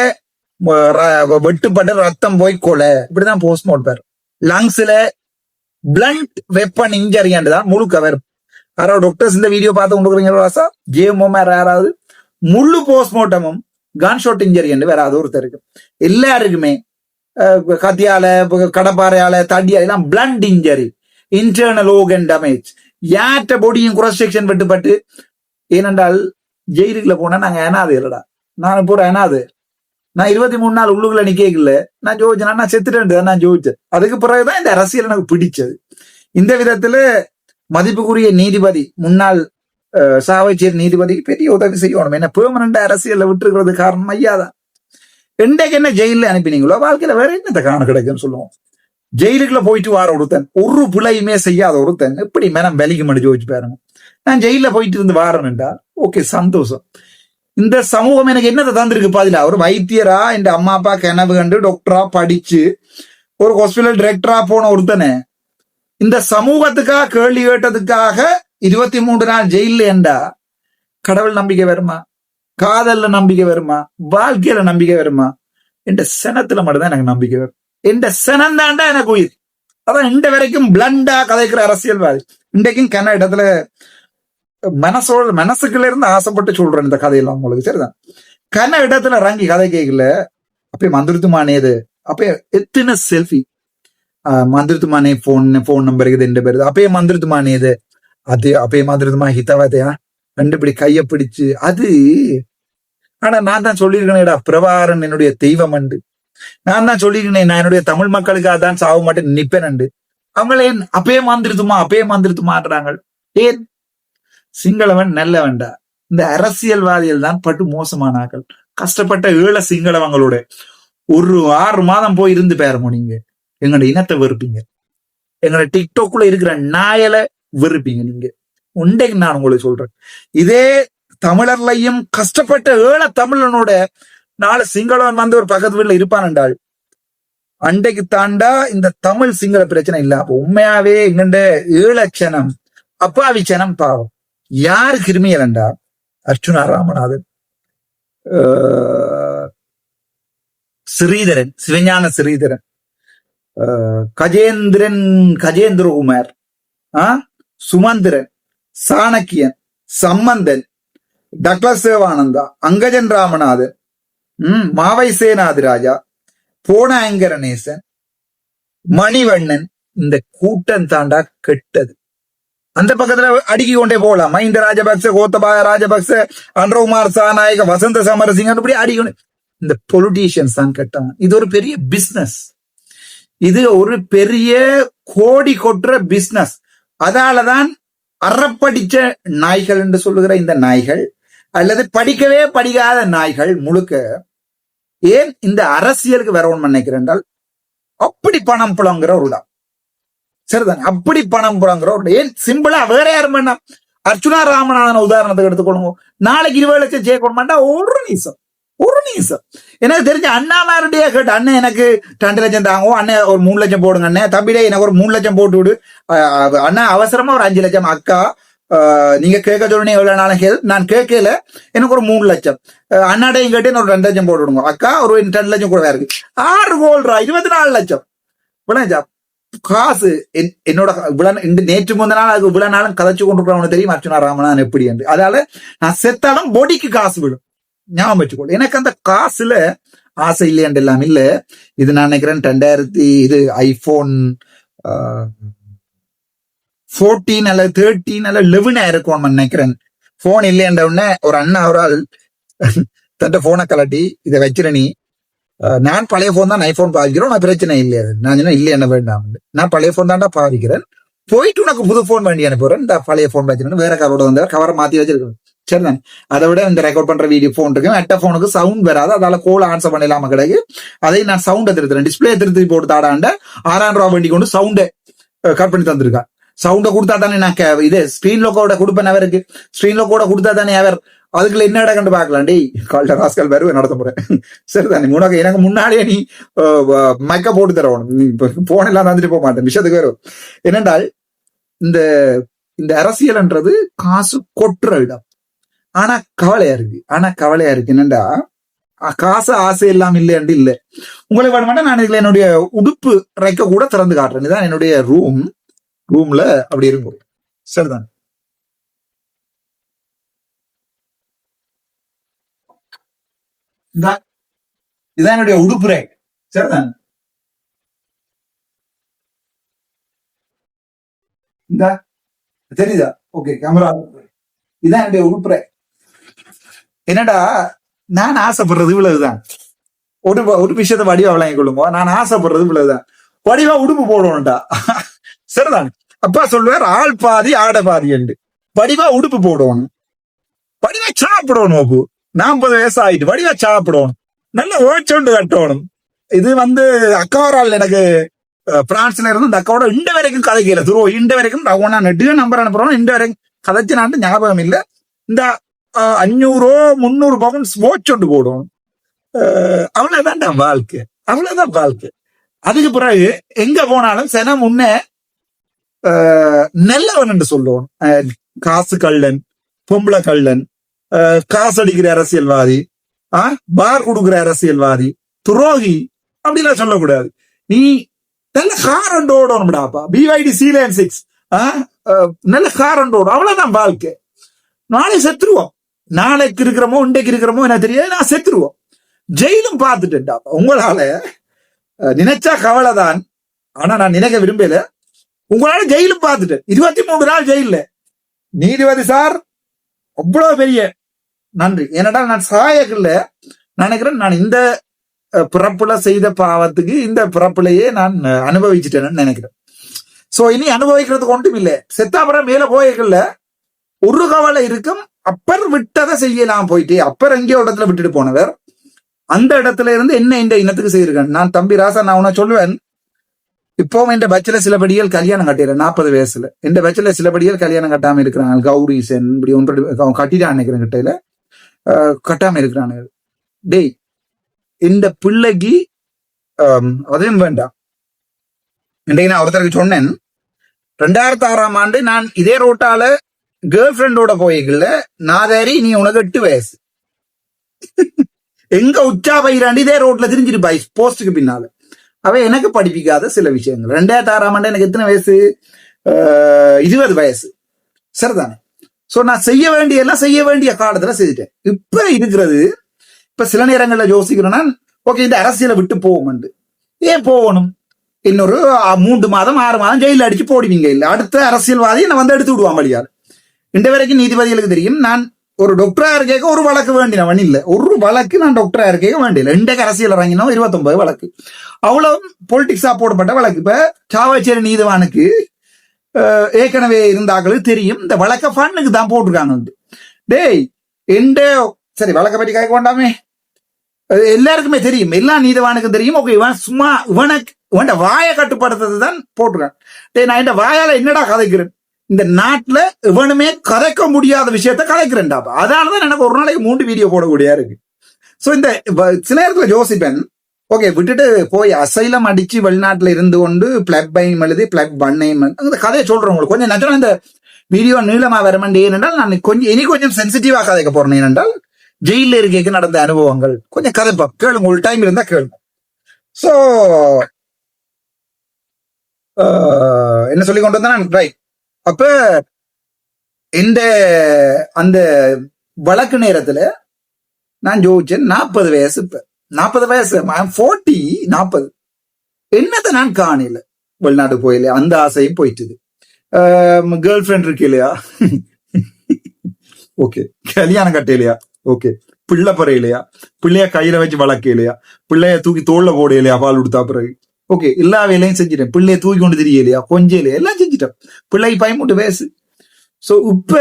வெட்டுப்பட்ட ரத்தம் போய் கொலை, இப்படிதான் போஸ்ட்மார்ட்டம் வரும். லங்ஸ்ல பிளண்ட் வெப்பன் இன்ஜரியாண்டுதான் முழுக்க வரும். யாராவது டாக்டர்ஸ் இந்த வீடியோ பார்த்து கொண்டு யாராவது முழு போஸ்ட்மார்ட்டமும் கன்ஷாட் இன்ஜரி என்று வராது ஒருத்தருக்கு. எல்லாருக்குமே கத்தியால கடப்பாறையால தடியால எல்லாம் பிளண்ட் இன்ஜரி, இன்டர்னல் ஓர்கன் டேமேஜ், யார்ட்ட பொடியும் கிராஸ் செக்ஷன் வெட்டுப்பட்டு. ஏனென்றால் ஜெயிலுக்குள்ள போனா நாங்க அனாது இல்லடா. நான் போற அனாது. நான் 23 நாள் உள்ளுக்குள்ள நிக்கல. நான் ஜோதிச்சேன், நான் செத்துட்டேன். நான் ஜோதிச்சேன். அதுக்கு பிறகுதான் இந்த அரசியல் எனக்கு பிடிச்சது. இந்த விதத்துல மதிப்புக்குரிய நீதிபதி முன்னாள் சாவைச்சேரி நீதிபதிக்கு பெரிய உதவி செய்யணும். என்ன பெர்மனண்டா அரசியல்ல விட்டுருக்கிறது காரணம் ஐயாதான். இன்றைக்கு என்ன ஜெயில அனுப்பினீங்களோ வாழ்க்கையில வேற என்னத்த காரணம் கிடைக்குன்னு சொல்லுவோம். ஜெயிலுக்குள்ள போயிட்டு வார ஒருத்தன் ஒரு பிழையுமே செய்யாத ஒருத்தன் எப்படி மேனம் வேலைக்கு மட்டும் ஜோதிச்சு பாருங்க. நான் ஜெயில போயிட்டு இருந்து வாரேன்டா ஓகே சந்தோஷம். இந்த சமூகம் எனக்கு என்னத்தை தந்திருக்கு பாதில. ஒரு வைத்தியரா என் அம்மா அப்பா கனவு கண்டு டாக்டரா படிச்சு ஒரு ஹாஸ்பிட்டல் டைரக்டரா போன ஒருத்தனை இந்த சமூகத்துக்காக கேள்வி கேட்டதுக்காக 23 நாள் ஜெயில ஏண்டா கடவுள் நம்பிக்கை வருமா? காதல்ல நம்பிக்கை வருமா? வாழ்க்கையில நம்பிக்கை வருமா? என்ற சனத்துல மட்டும்தான் எனக்கு நம்பிக்கை வரும். என்ற சனம் தாண்டா எனக்கு உயிர். அதான் இந்த வரைக்கும் பிளண்டா கதைக்கிற அரசியல்வாதி இன்றைக்கும் கன இடத்துல மனசுக்குள்ள இருந்து ஆசைப்பட்டு சொல்றேன் இந்த கதையெல்லாம் உங்களுக்கு. சரிதான். கன இடத்துல இறங்கி கதை கேட்கல. அப்ப மந்திரத்துமானேது அப்ப எத்தனை செல்ஃபி மந்திரத்துமானே போன் நம்பர் இது எந்த பேரு அப்பயே மந்திரத்துமானேது அது அப்பயே மந்திரத்துமா ஹிதவாதையா கண்டுபிடி கைய பிடிச்சு அது ஆனா நான் தான் சொல்லியிருக்கேன்டா பிரபாகரன் என்னுடைய தெய்வம் அண்டு. நான் தான் சொல்லியிருக்கேன் நான் என்னுடைய தமிழ் மக்களுக்காக தான் சாக மாட்டேன் நிப்பேன் அண்டு. அவங்களே அப்பயே மாந்திருத்துமான்றாங்க. ஏன் சிங்களவன் நல்ல வேண்டா. இந்த அரசியல்வாதிகள் தான் பட்டு மோசமானார்கள். கஷ்டப்பட்ட ஏழை சிங்களவங்களோட ஒரு 6 மாதம் போய் இருந்து பேரமோ நீங்க எங்களோட இனத்தை வெறுப்பீங்க. எங்களோட டிக்டாக்குள்ள இருக்கிற நாயலை வெறுப்பீங்க நீங்க. உண்டைக்கு நான் உங்களுக்கு சொல்றேன். இதே தமிழர்லையும் கஷ்டப்பட்ட ஏழை தமிழனோட நாலு சிங்களவன் வந்து ஒரு பக்கத்து வீட்டுல இருப்பான் என்றால் அண்டைக்கு தாண்டா இந்த தமிழ் சிங்கள பிரச்சனை இல்ல. அப்ப உண்மையாவே எங்கண்ட ஏழச்சனம் அப்பாவிச்சனம் பாவம். யாரு கிருமியலண்டா அர்ச்சுனா ராமநாதன், ஸ்ரீதரன், சிவஞான ஸ்ரீதரன், கஜேந்திரகுமார், சுமந்திரன், சாணக்கியன், சம்பந்தன், டக்ளஸ் தேவானந்தா, அங்கஜன் ராமநாதன், மாவை சேனாதிராஜா, போனாங்கரநேசன், மணிவண்ணன். இந்த கூட்டம் தாண்டா கெட்டது. அந்த பக்கத்துல அடுக்கி கொண்டே போகலாம். மஹிந்த ராஜபக்ச, கோத்தபாய ராஜபக்ச, அன்ரகுமார் சாநாயக, வசந்த சமரசிங்க, அப்படி அடிக்கணும். இந்த பொலிட்டீஷியன்ஸ் தான் கெட்டாங்க. இது ஒரு பெரிய பிசினஸ். இது ஒரு பெரிய கோடி கொட்டுற பிசினஸ். அதாலதான் அறப்படிச்ச நாய்கள் என்று சொல்லுகிற இந்த நாய்கள் அல்லது படிக்கவே படிக்காத நாய்கள் முழுக்க ஏன் இந்த அரசியலுக்கு வரணும்னு நினைக்கிறேன் என்றால் அப்படி பணம் புலங்குற ஒரு இடம். சரிதான், அப்படி பணம் புலங்குற ஒரு ஏன் சிம்பிளா வேற யாரும் வேண்டாம். அர்ச்சுனா ராமநாதன் உதாரணத்துக்கு எடுத்துக்கொள்ளுங்க. நாளைக்கு 20 லட்சம் சேர்க்கணுமாண்டா ஒரு நிமிஷம் எனக்கு தெரிஞ்ச அண்ணாமாருடைய கேட்டு அண்ணன் எனக்கு 2 லட்சம் தாங்குவோம், அண்ணன் ஒரு 3 லட்சம் போடுங்க, அண்ணன் தம்பிடே எனக்கு ஒரு 3 லட்சம் போட்டு விடு, அண்ணா அவசரமா ஒரு 5 லட்சம், அக்கா நீங்க கேட்க சொல்லுங்க எவ்வளவு நாளும் நான் கேட்கல எனக்கு ஒரு 3 லட்சம், அண்ணாடையும் கேட்டு ஒரு 2 லட்சம் போட்டு விடுங்க, அக்கா ஒரு 2 லட்சம் கூட இருக்கு, 6 கோல்ரா 24 லட்சம். காசு என்னோட நேற்று முந்த நாள் அதுக்கு இவ்வளவு நாளும் கதைச்சு கொண்டு தெரியும் அர்ச்சுனா ராமநாதன் எப்படி என்று. அதால நான் செத்தாலும் பொடிக்கு காசு விடும், ஞாபகம் வச்சுக்கோ. எனக்கு அந்த காசுல ஆசை இல்லையாண்டு எல்லாம் இல்ல. இது நான் நினைக்கிறேன் 2000 இது ஐபோன் 14 அல்ல 13 அல்ல 11 இருக்கும் நினைக்கிறேன். போன் இல்லையாண்ட உடனே ஒரு அண்ணா அவரால் தன் போனை கலட்டி இதை வச்சிட நீ, நான் பழைய போன் தான் ஐபோன் பாவிக்கிறோம், நான் பிரச்சனை இல்லையா, நான் சொன்னா இல்லை என்ன வேண்டாம், நான் பழைய போன் தான்டா பாவிக்கிறேன், போயிட்டு உனக்கு புது போன் வேண்டி அனுப்புறேன், இந்த பழைய போன் வச்சிருக்கேன், வேற கவரோட வந்தவர் கவரை மாத்தி வச்சிருக்கேன். சரிதான், அதை விட இந்த ரெக்கார்ட் பண்ற வீடியோ போன் இருக்கு, அட்ட போனுக்கு சவுண்ட் வராது, அதால கோல் ஆன்சர் பண்ணலாம கிடையாது. அதை நான் சவுண்டை திருத்துறேன், டிஸ்பிளே திருத்தி போட்டு தாடாண்ட 6000 ரூபாய் வண்டி கொண்டு சவுண்டை கட் பண்ணி தந்திருக்கேன். சவுண்டை கொடுத்தா தானே நான் இது ஸ்கிரீன் லோக்கோட கொடுப்பேன், அவருக்கு ஸ்கிரீன் லோக்கோட கொடுத்தா தானே அவர் அதுக்குள்ள என்ன இடம் கண்டு பார்க்கலாம். டேய் கால்ட ராஸ்கல் வருவேன் நடத்த போறேன். சரிதானே, உனக்கு எனக்கு முன்னாடியே நீ மைக்க போட்டு தரணும், நீ போன் எல்லாம் தந்துட்டு போக மாட்டேன். விஷயத்துக்கு வரும் என்னென்றால் இந்த இந்த அரசியல்ன்றது காசு கொட்டுற இடம். ஆனா கவலையா இருக்கு என்னண்டா காசு ஆசை எல்லாம் இல்லையாண்டு இல்லை. உங்களுக்கு வேணும் மாட்டேன், நான் இதுல என்னுடைய உடுப்பு ரைக்க கூட திறந்து காட்டுறேன். இதுதான் என்னுடைய ரூம்ல அப்படி இருக்கும். சரிதான், இதான் என்னுடைய உடுப்பு ரேக். சரிதான், இந்த தெரியுதா? Okay, camera. இதான் என்னுடைய உடுப்பு ரேக். என்னடா நான் ஆசைப்படுறது இவ்வளவுதான். ஒரு விஷயத்த வடிவா விளங்கி கொள்ளுங்க. நான் ஆசைப்படுறது இவ்வளவுதான், வடிவா உடுப்பு போடணும்டா. சரிதான், அப்பா சொல்லுவார் ஆள் பாதி ஆட பாதி என்று. வடிவா உடுப்பு போடணும், வடிவா சாப்பிடணும். அப்போ 40 வயசு ஆயிட்டு வடிவா சாப்பிடணும், நல்ல ஓச்சொண்டு கட்டணும். இது அக்காவரால் எனக்கு பிரான்ஸ்ல இருந்து இந்த அக்காவோட இந்த வரைக்கும் கதைக்கல துருவோ, இந்த வரைக்கும் நான் நெட்டு நம்பர் அனுப்புறோம், இந்த வரைக்கும் கதைச்சு நாட்டு ஞாபகம் இல்லை. இந்த 500 300 பவுன்ஸ் ஓச்சொண்டு போடணும். அவ்வளவுதான் வாழ்க்கை. அதுக்கு பிறகு எங்க போனாலும் சென முன்ன நல்லவன் என்று சொல்லுவோம். காசு கள்ளன், பொம்பளை கள்ளன், காசு அடிக்கிற அரசியல்வாதி, பார் கொடுக்கிற அரசியல்வாதி, துரோகி அப்படிலாம் சொல்லக்கூடாது. நீ நல்ல காரண்டு ஓடணும்டாப்பா, BYD C6 நல்ல காரண்டு ஓடும். அவ்வளவுதான் வாழ்க்கை. நாளை செத்துருவோம், நாளைக்கு இருக்கிறோமோ இன்றைக்கு இருக்கிறோமோ என்ன தெரியாது, நான் செத்துருவோம். ஜெயிலும் பார்த்துட்டேன்டாப்பா. உங்களால நினைச்சா கவலைதான், ஆனா நான் நினைக்க விரும்பல. உங்களால ஜெயிலும் பார்த்துட்டேன், 23 நாள் ஜெயில. நீதிபதி சார் அவ்வளவு பெரிய நன்றி. ஏனென்றால் நான் சாயக்குள்ள நினைக்கிறேன், நான் இந்த பிறப்புல செய்த பாவத்துக்கு இந்த பிறப்புலையே நான் அனுபவிச்சுட்டேன்னு நினைக்கிறேன். சோ இனி அனுபவிக்கிறதுக்கு ஒன்றும் இல்லை. செத்தாப்புறம் மேல போய்கள்ல ஒரு கவலை இருக்கும். அப்பர் விட்டதை செய்யலாம் போயிட்டு, அப்பர் எங்கேயோ இடத்துல விட்டுட்டு போனவர் அந்த இடத்துல இருந்து என்ன இந்த இனத்துக்கு செய்திருக்கேன். நான் தம்பி ராசா, நான் உன சொல்லுவேன், இப்பவும் என் பட்சல சிலபடிகள் கல்யாணம் கட்டிடுறேன் 40 வயசுல. என் பட்சல சிலபடிகள் கல்யாணம் கட்டாம இருக்கிறாங்க. கௌரிசன் இப்படி ஒன்று கட்டிட்டான் நினைக்கிறேன், கிட்டையில கட்டாம இருக்கிறானு. டேய், இந்த பிள்ளைக்கு அதுவும் வேண்டாம். இன்றைக்கு நான் ஒருத்தருக்கு சொன்னேன், 2006ஆம் ஆண்டு நான் இதே ரோட்டால கேர்ள் ஃப்ரெண்டோட போய்கல, நாதாரி நீ உனக்கு 8 வயசு எங்க உச்சா பயிராண்டி இதே ரோட்ல திரிஞ்சிருப்பாய் போஸ்டுக்கு பின்னால. அவ எனக்கு படிப்பிக்காத சில விஷயங்கள். 2006ஆம் ஆண்டு எனக்கு எத்தனை வயசு? 20 வயசு. சரிதானே? சோ நான் செய்ய வேண்டிய காலத்துல செய்துட்டேன். இப்ப இருக்கிறது, இப்ப சில நேரங்கள்ல யோசிக்கிறேன்னா, ஓகே இந்த அரசியலை விட்டு போவோம். ஏன் போகணும்? இன்னொரு 3 மாதம் 6 மாதம் ஜெயில அடிச்சு போடுவீங்க. இல்ல அடுத்த அரசியல்வாதி என்ன வந்து எடுத்து விடுவான் வழியால். இந்த வரைக்கும் நீதிபதிகளுக்கு தெரியும், நான் ஒரு டாக்டரா இருக்கேக்க ஒரு வழக்கு வேண்டினவன் இல்ல. ஒரு வழக்கு நான் டாக்டரா இருக்கேக்க வேண்டிய இன்றைக்கு அரசியல் இறங்கினோம் 29 வழக்கு, அவ்வளவு பொலிட்டிக்ஸா போடப்பட்ட வழக்கு. இப்ப சாவச்சேரி நீதிவானுக்கு ஏற்கனவே இருந்தாக்களுக்கு தெரியும், இந்த வழக்க ஃபண்ணுக்கு தான் போட்டிருக்காங்க. டேய் எந்த சரி வழக்க பற்றி கேட்க வேண்டாமே, எல்லாருக்குமே தெரியும், எல்லா நீதிவானுக்கும் தெரியும். ஓகே, இவன் சும்மா இவன் வாயை கட்டுப்படுத்துறது தான் போட்டிருக்கான். டேய் நான் இந்த வாயால என்னடா கதைக்கிறேன்? இந்த நாட்டுல இவனுமே கதைக்க முடியாத விஷயத்த கதைக்கிறேன்டா. அதனாலதான் எனக்கு ஒரு நாளைக்கு 3 வீடியோ போடக்கூடியா இருக்கு. சோ இந்த சில நேரத்துல யோசிப்பேன், ஓகே விட்டுட்டு போய் அசைலம் அடிச்சு வெளிநாட்டுல இருந்து கொண்டு பிளக் பையும் எழுதி பிளக் பண்ணையும் அந்த கதையை சொல்றவங்களுக்கு கொஞ்சம் நிஜமா இந்த வீடியோ நீளமா வரமாட்டே. ஏனென்றால் நான் கொஞ்சம் சென்சிட்டிவா கதைக்க போறேன். ஏனென்றால் ஜெயில இருக்க நடந்த அனுபவங்கள் கொஞ்சம் கதைப்பா கேளுங்க, ஒரு டைம் இருந்தா கேளுங்க. சோ என்ன சொல்லி கொண்டு வந்தேன் ரைட். அப்ப இந்த அந்த வழக்கு நேரத்துல நான் ஜோதிச்சேன் 40 வயசு. இப்ப 40 வயசு 40 என்னத்தை நான் காணல. வெளிநாட்டு போயில அந்த ஆசையும் போயிட்டுது. கேர்ள் ஃப்ரெண்ட் இருக்கு இல்லையா, ஓகே கல்யாணம் கட்ட இல்லையா, ஓகே பிள்ளை பற இல்லையா, பிள்ளைய கையில வச்சு வளர்க்க இல்லையா, பிள்ளைய தூக்கி தோல்ல போட இல்லையா பால் கொடுத்தா பிறகு, ஓகே எல்லா வேலையும் செஞ்சிட்டேன். பிள்ளைய தூக்கி கொண்டு தெரியலையா, கொஞ்சம் இல்லையா, எல்லாம் செஞ்சிட்டேன். பிள்ளைக்கு 13 வயசு. சோ இப்ப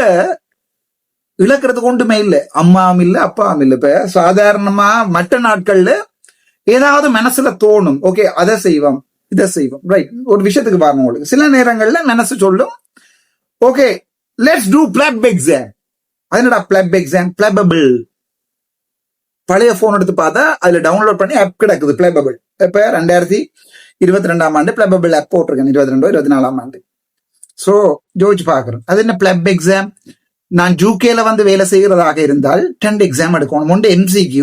இழக்கிறதுக்கு ஒன்றுமே இல்லை, அம்மாவும் இல்லை அப்பாவும் இல்லை. இப்ப சாதாரணமா மற்ற நாட்கள்ல ஏதாவது மனசுல தோணும், ஓகே அதை செய்வோம் இதை செய்வோம், ரைட். ஒரு விஷயத்துக்கு பாருங்க, உங்களுக்கு சில நேரங்கள்ல மனசு சொல்லும், okay let's do bluff exam. அதனடா பிளப் எக்ஸாம், பிளபபிள். பழைய போன் எடுத்து பார்த்தா அதுல டவுன்லோட் பண்ணி ஆப் கிடக்குது பிளபபிள். இப்ப 2022ஆம் ஆண்டு பிளபபிள் ஆப் போட்டிருக்கேன், 22-24ஆம் ஆண்டு. சோ ஜோதிச்சு பாக்குறேன், அது என்ன பிளப் எக்ஸாம். நான் ஜூகேல வந்து வேலை செய்யறதாக இருந்தால் 2 எக்ஸாம் எடுக்கணும். ஒன்று MCQ,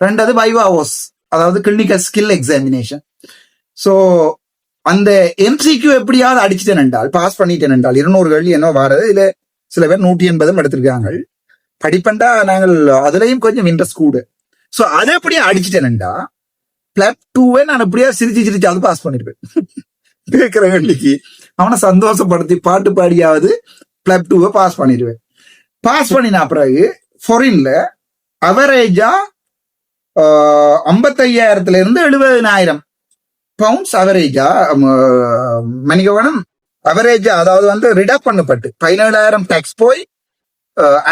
2 வைவாவோஸ், அதாவது கிளினிக்கல் ஸ்கில் எக்ஸாமினேஷன். சோ அந்த MCQ எப்படியாவது அடிச்சுட்டேன் என்றால், பாஸ் பண்ணிட்டேன் என்றால் 200 கேள்வி என்ன வாரது. இதுல சில பேர் 180 எடுத்திருக்காங்க. படிப்பண்டா நாங்கள் அதுலயும் கொஞ்சம் இன்ட்ரெஸ்ட் கூட. சோ அதை எப்படியா அடிச்சுட்டேன்டா பிளப் 2 நான் எப்படியா சிரிச்சு அது பாஸ் பண்ணிருப்பேன். கேட்கிற கேள்விக்கு அவனை சந்தோஷப்படுத்தி பாட்டு பாடியாவது பிளப் 2 பாஸ் பண்ணிடுவேன். பாஸ் பண்ணினா பிறகு ஃபாரின்ல அவரேஜா 55,000 இருந்து 70,000 பவுண்ட்ஸ் அவரேஜா மணிக்கவனம் அவரேஜா, அதாவது வந்து ரிடக்ட் பண்ணப்பட்டு 17,000 டாக்ஸ் போய்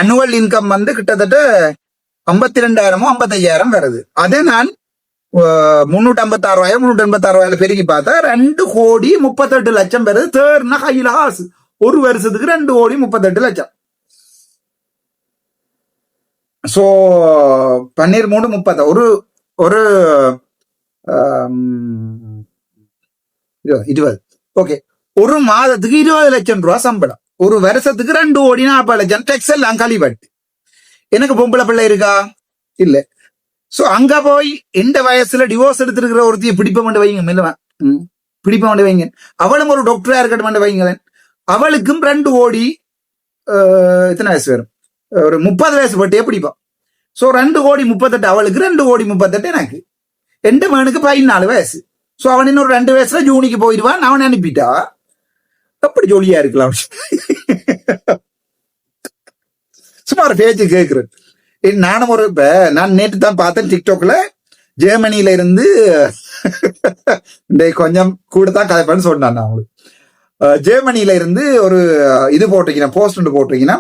அனுவல் இன்கம் வந்து கிட்டத்தட்ட 52,000 55,000 வருது. அதை நான் 356,000 பெருகி பார்த்தா 2,38,00,000 வருது. தேர்னா கையில காசு, ஒரு வருஷத்துக்கு 2,38,00,000. சோ 12 3 30 ஒரு 20, ஓகே ஒரு மாதத்துக்கு 20 லட்சம் ரூபாய் சம்பளம், ஒரு வருஷத்துக்கு 2,40,00,000 டெக்ஸ் எல்லாம் கழிவட்டு. எனக்கு பொம்பளை பிள்ளை இருக்கா இல்ல. சோ அங்க போய் இந்த வயசுல டிவோர்ஸ் எடுத்திருக்கிற ஒருத்தைய பிடிப்ப வைங்க, பிடிப்ப வைங்க. அவளும் ஒரு டாக்டரா இருக்கட்டும் வைங்களேன், அவளுக்கும் 2 கோடி எத்தனை வயசு வரும், ஒரு 30 வயசு பட்டியே பிடிப்பான். சோ 2,38,00,000 அவளுக்கு, 2,38,00,000 எனக்கு. எந்த மகனுக்கு 14 வயசு. சோ அவன் இன்னொரு 2 வயசுல ஜூனிக்கு போயிடுவான். அவன் அனுப்பிட்டா அப்படி ஜோலியா இருக்கலாம். சுமார் பேச்சு கேட்கிறேன். நானும் நான் நேற்று தான் பார்த்தேன் டிக்டாக்ல ஜெர்மனியில இருந்து கொஞ்சம் கூட தான் கதைப்பேன்னு சொன்னான் நான் உங்களுக்கு. ஜெர்மனியில இருந்து ஒரு இது போட்டிருக்கீங்க, போஸ்ட் ஒன்று போட்டிருக்கீங்கன்னா,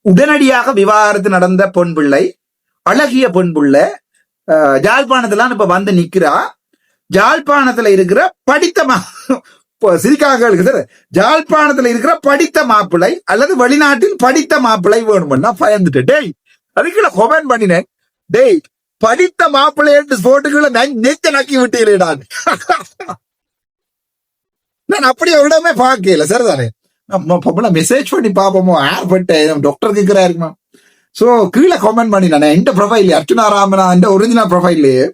உடனடியாக விவாகரத்து நடந்த பெண் பிள்ளை, அழகிய பெண் பிள்ளை ஜாழ்ப்பாணத்துல இப்ப வந்து நிக்கிறா. ஜாழ்ப்பாணத்துல இருக்கிற படித்த சிரிக்காக சார், ஜாழ்ப்பாணத்துல இருக்கிற படித்த மாப்பிள்ளை அல்லது வெளிநாட்டில் படித்த மாப்பிள்ளை வேணும்னா பயந்துட்டு டேய் அதுக்குள்ள கொமெண்ட் பண்ணினேன். டேய் படித்த மாப்பிள்ளை போட்டுக்குள்ள நெச்ச நக்கி விட்டீங்களேடான். நான் அப்படியே விடமே பார்க்கல சார் தானே. மெசேஜ் பண்ணி பாப்போமோ யார் பட்ட டாக்டர் கேட்கிறா இருக்குமா. சோ கீழே கமெண்ட் பண்ணினேன் எந்த ப்ரொஃபைல் அர்ச்சுனா ராமனா இந்த ஒரிஜினல் ப்ரொஃபைல்லையே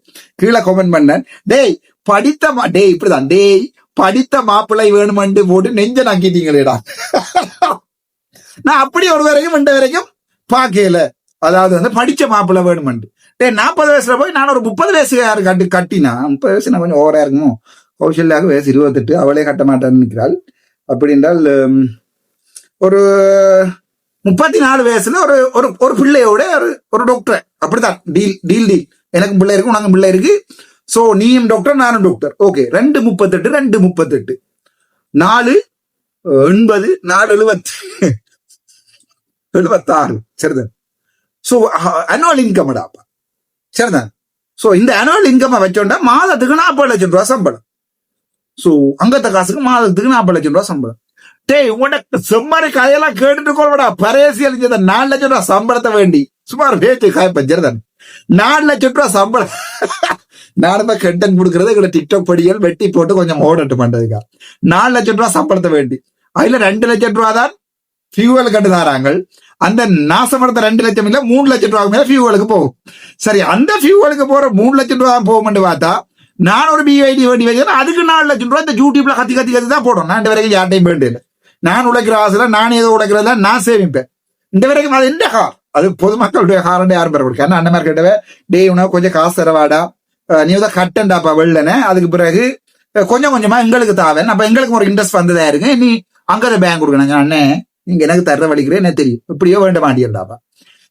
கீழே கமெண்ட் பண்ணேன். டேய் படித்த டேய் இப்படிதான் டேய் படித்த மாப்பிள்ளை வேணுமென்று போட்டு நெஞ்ச நக்கிட்டீங்களேடா. நான் அப்படி ஒரு வரைக்கும் இந்த வரைக்கும் பார்க்கல. அதாவது வந்து படிச்ச மாப்பிள்ளை வேணுமென்று. டே 40 வயசுல போய் நான் ஒரு 30 வயசு யாரு கட்டினா 30 வயசு நான் கொஞ்சம் ஓவரா இருக்குமோ. கௌசல்யாவுக்கு வயசு 28, அவளே கட்ட மாட்டான்னு நிற்கிறாள். அப்படி என்றால் ஒரு 34 வயசுல ஒரு ஒரு பிள்ளையோட ஒரு டாக்டர் அப்படித்தான் டீல் எனக்கு பிள்ளை இருக்கு உனக்கு பிள்ளை இருக்கு. சோ நீயும் டாக்டர் நானும் டாக்டர். ஓகே 238 238 4 80 4 76 சரிதான். சோ அனுவல் இன்கம் அடாப்பா சரிதான். சோ இந்த அனுவல் இன்கம் வச்சோண்டா மாதத்துக்கு 40 லட்சம் ரூபாய் சம்பளம். சோ அங்கத்த காசுக்கு மாதத்துக்கு 40 லட்சம் ரூபாய் சம்பளம். டேய் உனக்கு செம்மறி கதையெல்லாம் கேட்டுட்டு கொள்வடா. பரேசி அழிஞ்சத 4 லட்சம் ரூபாய் சம்பளத்தை வேண்டி சுமார் பேச்சு காய்ப்பேன் சரிதான். 4 லட்சம் ரூபாய் சம்பளம். நானுமே கண்டன் கொடுக்கறது எங்களை டிக்டாக் படிகள் வெட்டி போட்டு கொஞ்சம் ஓடட்டு பண்றதுக்கா 4 லட்சம் ரூபாய் சம்பளத்தை வேண்டி. அதுல 2 லட்சம் ரூபாய் தான் ஃபியூவல் கட்டு தாராங்க. அந்த நாசமடத்தை 2 லட்சம் இல்ல 3 லட்சம் ரூபாய்க்கு மேல ஃபியூவலுக்கு போகும். சரி அந்த ஃபியூவலுக்கு போற 3 லட்சம் ரூபாய் போகும்னு பார்த்தா நான் ஒரு பிஐடி வேண்டி வச்சேன். அதுக்கு 4 லட்சம் ரூபாய் இந்த யூடியூப்ல கத்தி தான் போடும். நான் இந்த வரைக்கும் யார்ட்டையும் வேண்டியது. நான் உழைக்கிற ஆசையில நான் ஏதோ உழைக்கிறதா நான் சேமிப்பேன். இந்த வரைக்கும் அது எந்த கார், அது பொதுமக்களுடைய காரண்ட யாரும் பெற கொடுக்க. அந்த மாதிரி கேட்டவே டே உனக்கு கொஞ்சம் காசு தரவாடா, நீ தான் கட்டண்டாப்பா வெள்ளன, அதுக்கு பிறகு கொஞ்சம் கொஞ்சமா எங்களுக்கு தாவேன். அப்ப எங்களுக்கு ஒரு இன்ட்ரெஸ்ட் வந்ததா இருக்கு, நீ அங்கதான் பேங்க் கொடுக்கணும். அண்ணே நீங்க எனக்கு தர வலிக்கிறேன் என்ன தெரியும், இப்படியோ வேண்ட மாட்டியல்டாப்பா.